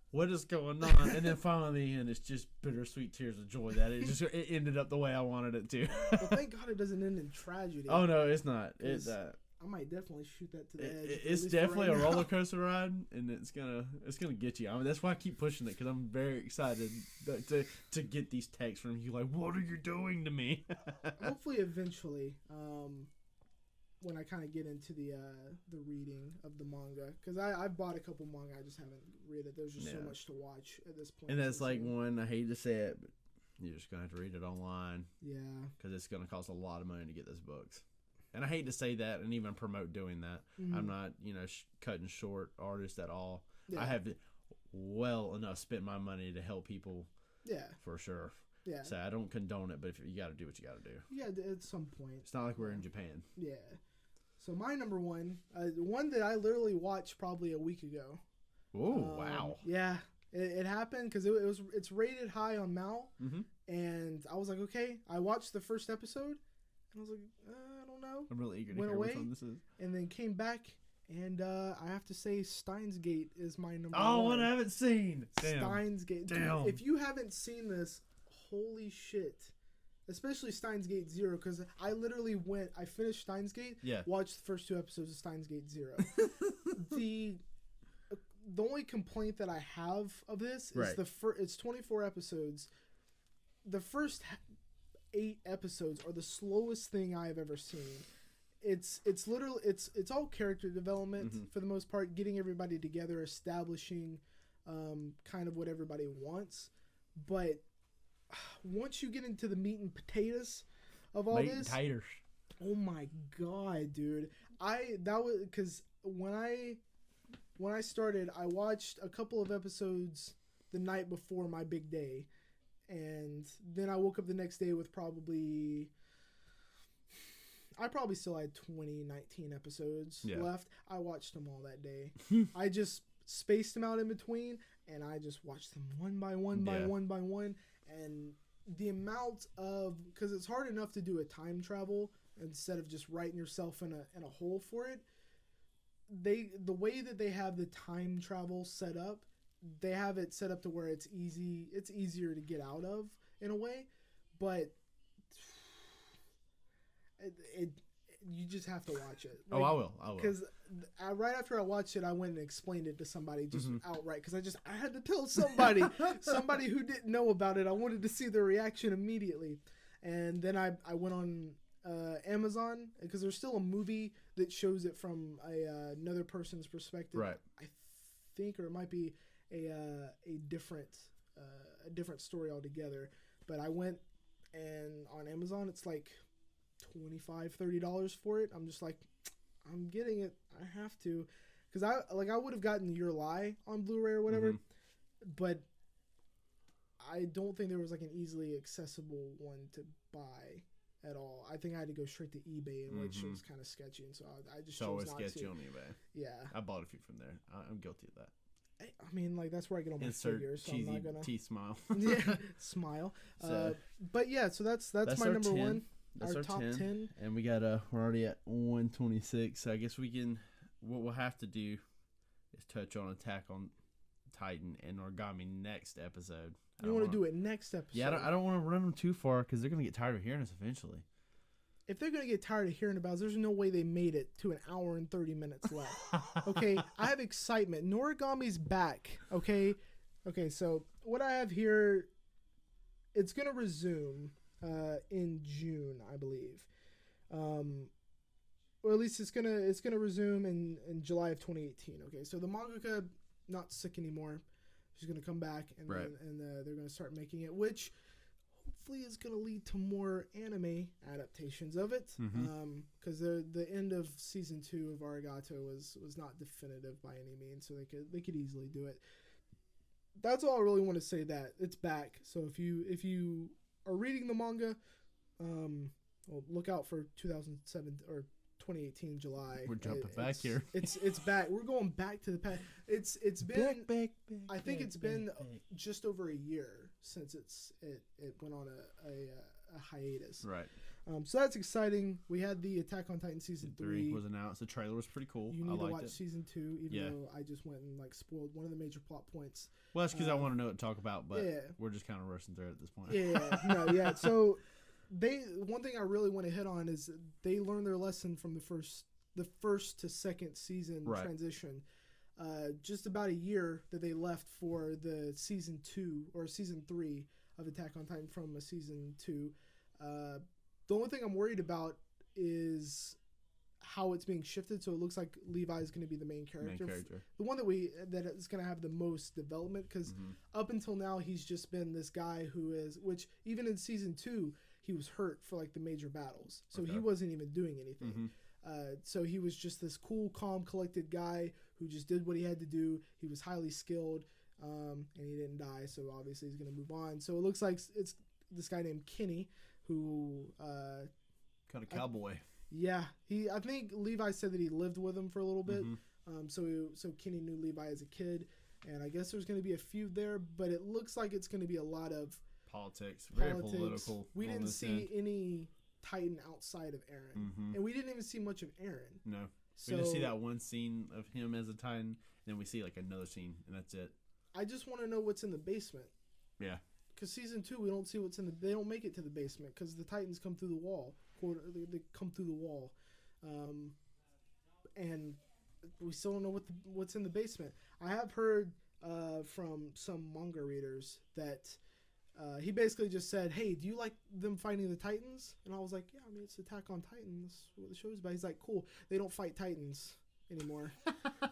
A: what is going on? And then finally, and it's just bittersweet tears of joy that it ended up the way I wanted it to.
B: Well, thank God it doesn't end in tragedy.
A: Oh no, it's not. It's
B: I might definitely shoot that to the edge.
A: It's definitely a roller coaster ride, and it's gonna get you. I mean, that's why I keep pushing it because I'm very excited to get these texts from you. Like, what are you doing to me?
B: Hopefully, eventually, when I kind of get into the reading of the manga, because I've bought a couple manga, I just haven't read it. There's just so much to watch at this point.
A: And that's like one, I hate to say it, but you're just gonna have to read it online.
B: Yeah.
A: Because it's gonna cost a lot of money to get those books. And I hate to say that and even promote doing that. I'm not, cutting short artists at all. Yeah. I have well enough spent my money to help people. Yeah. For sure. Yeah. So I don't condone it, but if you got to do what you got to do.
B: Yeah, at some point.
A: It's not like we're in Japan.
B: Yeah. So my number 1, one that I literally watched probably a week ago.
A: Oh, wow.
B: Yeah. It happened because it's rated high on Mal. And I was like, okay. I watched the first episode. And I was like, I don't know.
A: I'm really eager to hear which one this is.
B: And then came back, and I have to say Steins Gate is my number 1.
A: Oh, what I haven't seen. Damn.
B: Steins Gate.
A: Damn.
B: Dude, if you haven't seen this, holy shit. Especially Steins Gate 0, because I literally I finished Steins Gate, watched the first 2 episodes of Steins Gate 0. The only complaint that I have of this is it's 24 episodes. The first 8 episodes are the slowest thing I've ever seen. It's literally it's all character development for the most part, getting everybody together, establishing kind of what everybody wants. But once you get into the meat and potatoes of all this, oh my god, dude! That was because when I started, I watched a couple of episodes the night before my big day. And then I woke up the next day with I probably still had 19 episodes left. I watched them all that day. I just spaced them out in between, and I just watched them one by one by one. And the amount of, because it's hard enough to do a time travel instead of just writing yourself in a hole for it. The way that they have the time travel set up, they have it set up to where it's easier to get out of in a way, but you just have to watch it.
A: Like, I will.
B: Because right after I watched it, I went and explained it to somebody just outright, because I had to tell somebody who didn't know about it. I wanted to see their reaction immediately. And then I went on Amazon, because there's still a movie that shows it from another person's perspective.
A: Right.
B: I think, or it might be a different story altogether. But I went, and on Amazon it's like $25-$30 for it. I'm just like, I'm getting it. I have to, because I would have gotten Your Lie on Blu-ray or whatever, but I don't think there was like an easily accessible one to buy at all. I think I had to go straight to eBay, which was kind of sketchy, and so I just chose not to. It's always sketchy
A: on eBay.
B: Yeah,
A: I bought a few from there. I'm guilty of that.
B: I mean, like, that's where I get all my figures. So
A: cheesy
B: I'm not gonna
A: teeth smile.
B: Yeah, smile. But yeah, so that's my number 1.
A: That's
B: our top 10.
A: And we got we're already at 126. So I guess we can. What we'll have to do is touch on Attack on Titan and Origami next episode.
B: You want to do it next episode?
A: Yeah, I don't want to run them too far because they're gonna get tired of hearing us eventually.
B: if they're gonna get tired of hearing about it, there's no way they made it to an hour and 30 minutes left. Okay, I have excitement. Noragami's back. Okay, so what I have here, it's gonna resume in June, I believe, or at least it's gonna resume in July of 2018. Okay, so the mangaka not sick anymore. She's gonna come back and they're gonna start making it, which hopefully is going to lead to more anime adaptations of it, because the end of season 2 of Arigato was not definitive by any means, so they could easily do it. That's all I really want to say. That it's back. So if you are reading the manga, well, look out for 2007 or 2018 July.
A: We're jumping back here.
B: It's back. We're going back to the past. It's been
A: back,
B: I think it's been just over a year since it went on a hiatus.
A: Right.
B: So that's exciting. We had the Attack on Titan season 3
A: was announced. The trailer was pretty cool.
B: You need to watch
A: it.
B: season 2, even though I just went and spoiled one of the major plot points.
A: Well, that's because I want to know what to talk about, but we're just kind of rushing through it at this point.
B: Yeah. So one thing I really want to hit on is they learned their lesson from the first to second season transition. Just about a year that they left for the season 2 or season 3 of Attack on Titan from a season 2. The only thing I'm worried about is how it's being shifted. So it looks like Levi is going to be the main character. The one that is going to have the most development, because up until now he's just been this guy which even in season 2 he was hurt for the major battles, so he wasn't even doing anything. So he was just this cool, calm, collected guy who just did what he had to do. He was highly skilled, and he didn't die, so obviously he's going to move on. So it looks like it's this guy named Kenny, who
A: kind of cowboy.
B: I think Levi said that he lived with him for a little bit. So Kenny knew Levi as a kid, and I guess there's going to be a feud there, but it looks like it's going to be a lot of
A: politics. Very political.
B: We didn't see any Titan outside of Eren, and we didn't even see much of Eren.
A: No, we just see that one scene of him as a Titan, then we see another scene, and that's it.
B: I just want to know what's in the basement.
A: Yeah.
B: Because season 2, we don't see what's they don't make it to the basement because the Titans come through the wall. They come through the wall, and we still don't know what's in the basement. I have heard from some manga readers that he basically just said, "Hey, do you like them fighting the Titans?" And I was like, "Yeah, I mean it's Attack on Titan. That's what the show's about." He's like, "Cool. They don't fight Titans anymore.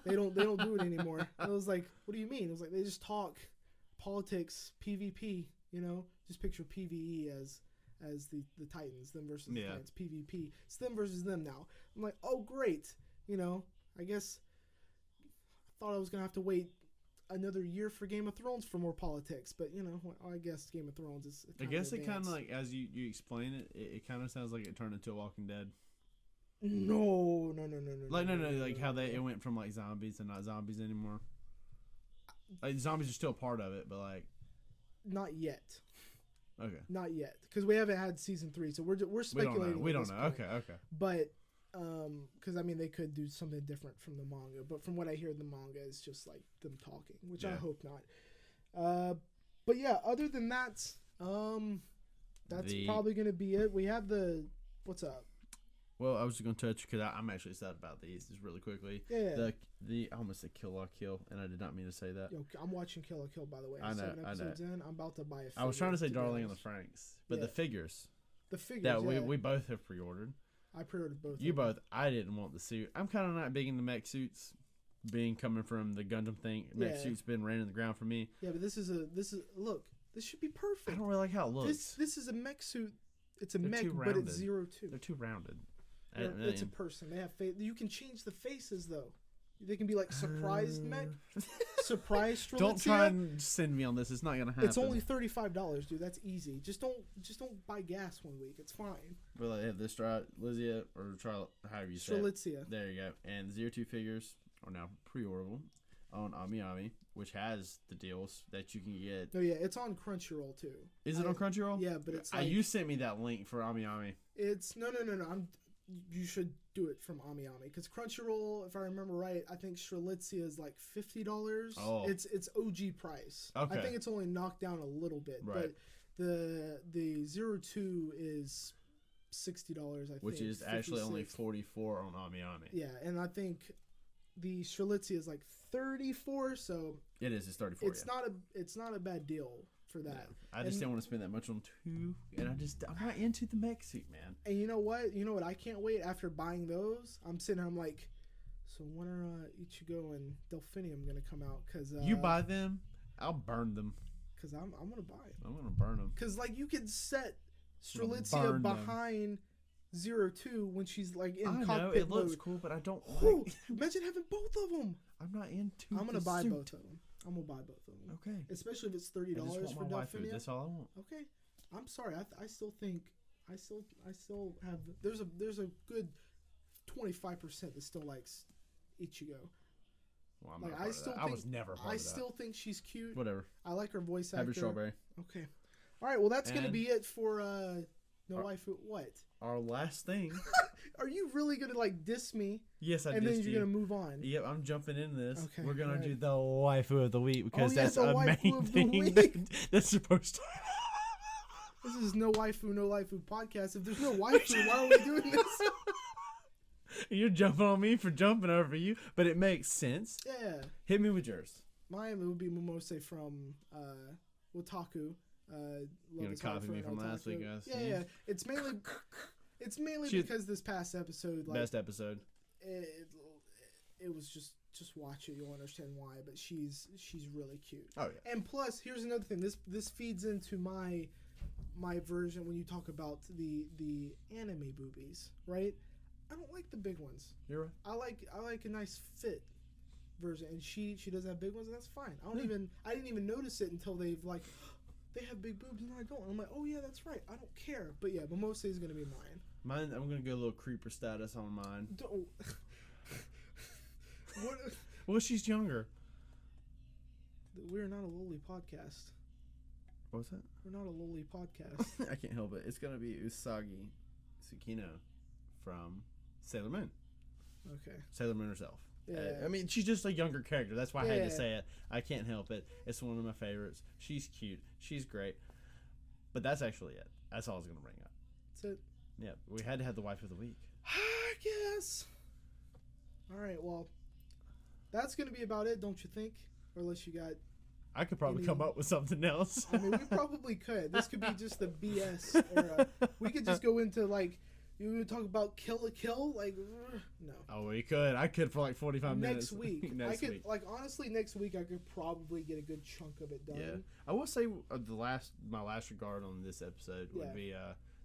B: they don't do it anymore." And I was like, "What do you mean?" It was like they just talk politics, PvP. Just picture PvE as the Titans, them versus the Titans. PvP, it's them versus them now. I'm like, oh great. I guess I thought I was gonna have to wait another year for Game of Thrones for more politics, but I guess Game of Thrones is.
A: I guess it kind of as you explain it, it kind of sounds like it turned into a Walking Dead.
B: No.
A: How it went from zombies to not zombies anymore. Zombies are still part of it, but
B: not yet.
A: Okay.
B: Not yet, because we haven't had season 3, so we're speculating.
A: We don't know. Okay.
B: But because they could do something different from the manga, but from what I hear, the manga is just them talking, which I hope not. But yeah, other than that, that's probably gonna be it. We have what's up.
A: Well, I was just going to touch because I'm actually excited about these just really quickly.
B: Yeah.
A: I almost said Kill la Kill, and I did not mean to say that.
B: Yo, I'm watching Kill la Kill, by the way.
A: I know.
B: 7 episodes in, I'm about to buy a figure.
A: I was trying to say Darling in the Franxx, but the figures.
B: The figures,
A: that we both have pre-ordered.
B: I pre-ordered both.
A: You both. I didn't want the suit. I'm kind of not big into mech suits, coming from the Gundam thing. Mech suits been ran in the ground for me.
B: Yeah, but this is look. This should be perfect.
A: I don't really like how it looks.
B: This is a mech suit. It's a mech, but it's 0-2.
A: They're too rounded.
B: It's a person. They have face. You can change the faces though. They can be surprised mech, surprise Strelitzia.
A: Don't try and send me on this. It's not gonna happen.
B: It's only $35, dude. That's easy. Just don't buy gas one week. It's fine.
A: Well, I have this Strelitzia or however you say it.
B: Strelitzia.
A: There you go. And 0-2 figures are now pre-orderable on AmiAmi, which has the deals that you can get.
B: Oh yeah, it's on Crunchyroll too.
A: Is it on Crunchyroll?
B: Yeah, but it's
A: you sent me that link for AmiAmi.
B: It's no. You should do it from AmiAmi because Crunchyroll, if I remember right, I think Strelitzia is $50.
A: Oh.
B: It's OG price.
A: Okay.
B: I think it's only knocked down a little bit, but the 0-2 is $60, I think.
A: Which is actually only
B: 56.
A: 44 on Ami Ami.
B: Yeah, and I think the Strelitzia is like 34, so
A: It is. It's 34.
B: it's not a bad deal for that.
A: Yeah. I just didn't want to spend that much on two, and I'm not into the mech suit, man.
B: And you know what? I can't wait after buying those. I'm sitting here, I'm like, so when are Ichigo and Delphinium gonna come out? Cause
A: you buy them, I'll burn them.
B: Cause I'm gonna buy it.
A: I'm gonna burn them.
B: Cause like you could set Strelitzia behind 02 when she's like in cockpit
A: know it looks
B: mode.
A: cool, but I don't
B: Ooh,
A: like.
B: imagine having both of them.
A: I'm not into.
B: I'm gonna
A: the
B: buy
A: suit.
B: both of them. I'm gonna buy both of them.
A: Okay.
B: Especially if it's $30
A: I just
B: for
A: want my waifu.
B: Delphinia.
A: That's all I want.
B: Okay. I'm sorry. I still think I still have there's a good 25% that still likes Ichigo.
A: Well, I'm
B: Like,
A: not part of that. I was never part of that.
B: I still think she's cute.
A: Whatever.
B: I like her voice actor.
A: Have your strawberry.
B: Okay. All right. Well, that's gonna
A: And-
B: be it for no waifu. What?
A: Our last thing.
B: Are you really gonna like diss me?
A: Yes, I
B: and then
A: dissed
B: you're
A: you.
B: gonna move on.
A: Yep, I'm jumping into this.
B: Okay,
A: We're gonna
B: alright.
A: do the waifu of the week because
B: yeah,
A: that's
B: the
A: a
B: waifu
A: main
B: of the
A: thing
B: week.
A: that's supposed to.
B: This is no waifu, no waifu podcast. If there's no waifu, why are we doing this?
A: You're jumping on me for jumping over you, but it makes sense.
B: Yeah.
A: Hit me with yours.
B: Mine would be Momose from Wataku.
A: You're gonna copy me from last week, guys.
B: Yeah. It's mainly
A: She-
B: because this past episode, like,
A: Best episode.
B: it was just watch it, you'll understand why. But she's really cute.
A: Oh yeah.
B: And plus, here's another thing. This feeds into my version when you talk about the anime boobies, right? I don't like the big ones.
A: You're right.
B: I like a nice fit version, and she does have big ones, and that's fine. I didn't even notice it until they have big boobs and I don't. And I'm like, oh yeah, that's right. I don't care. But yeah, Momose is gonna be mine.
A: Mine. I'm gonna go a little creeper status on mine.
B: Don't. What?
A: Well, she's younger.
B: We're not a lowly podcast.
A: What's that?
B: We're not a lowly podcast.
A: I can't help it. It's gonna be Usagi Tsukino from Sailor Moon.
B: Okay.
A: Sailor Moon herself.
B: Yeah.
A: I mean, she's just a younger character. That's why I had
B: Yeah.
A: to say it. I can't help it. It's one of my favorites. She's cute. She's great. But that's actually it. That's all I was gonna bring up.
B: That's it.
A: Yeah, we had to have the wife of the week.
B: I guess. All right. Well, that's gonna be about it, don't you think? Or unless you got.
A: I could probably come up with something else.
B: I mean, we probably could. This could be just the BS era. We could just go into like. You would talk about Kill la Kill, like no.
A: Oh, we could. I could for like 45 minutes.
B: Next week,
A: Next
B: I could
A: week.
B: like honestly next week I could probably get a good chunk of it done.
A: Yeah, I will say my last regard on this episode would be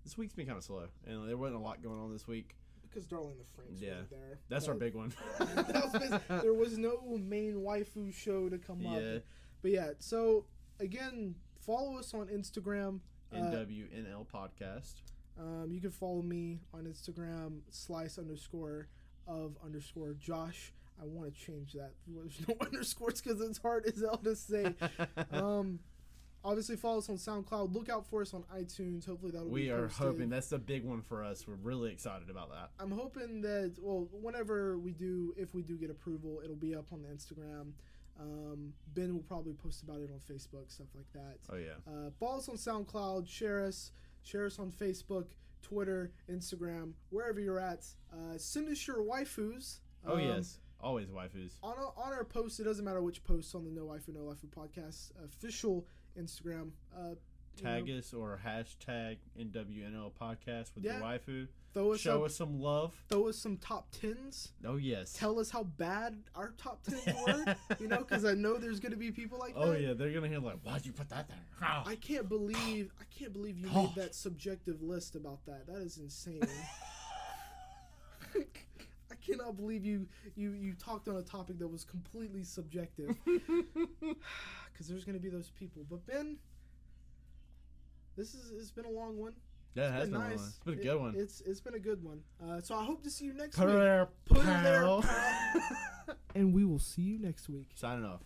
A: this week's been kind of slow, and there wasn't a lot going on this week.
B: Because Darling the Franks wasn't there.
A: That's our big one.
B: There was no main waifu show to come up. But yeah, so again, follow us on Instagram.
A: NWNL podcast.
B: You can follow me on Instagram, /_of_Josh. I want to change that. There's no underscores because it's hard as hell to say. Obviously, follow us on SoundCloud. Look out for us on iTunes. Hopefully, that'll be
A: We are
B: posted.
A: hoping. That's the big one for us. We're really excited about that.
B: I'm hoping that, well, whenever we do, if we do get approval, it'll be up on the Instagram. Ben will probably post about it on Facebook, stuff like that.
A: Oh, yeah.
B: Follow us on SoundCloud. Share us on Facebook, Twitter, Instagram, wherever you're at. Send us your waifus.
A: Oh, yes. Always waifus.
B: On our post, it doesn't matter which post on the No Waifu podcast official Instagram.
A: Tag us or hashtag NWNL podcast with the waifu. Show us some love.
B: Throw us some top 10s.
A: Oh, yes.
B: Tell us how bad our top 10s were, because I know there's going to be people like that.
A: Oh, yeah. They're going to hear like, why'd you put that there? Oh.
B: I can't believe you made that subjective list about that. That is insane. I cannot believe you talked on a topic that was completely subjective. Because there's going to be those people. But Ben, it's been a long one.
A: Yeah, it has been
B: nice.
A: a long one. It's been a good one.
B: It's been a good one. So I hope to see you next
A: Put
B: week.
A: her there,
B: Put her there,
A: pal.
B: pal. And we will see you next week.
A: Signing off.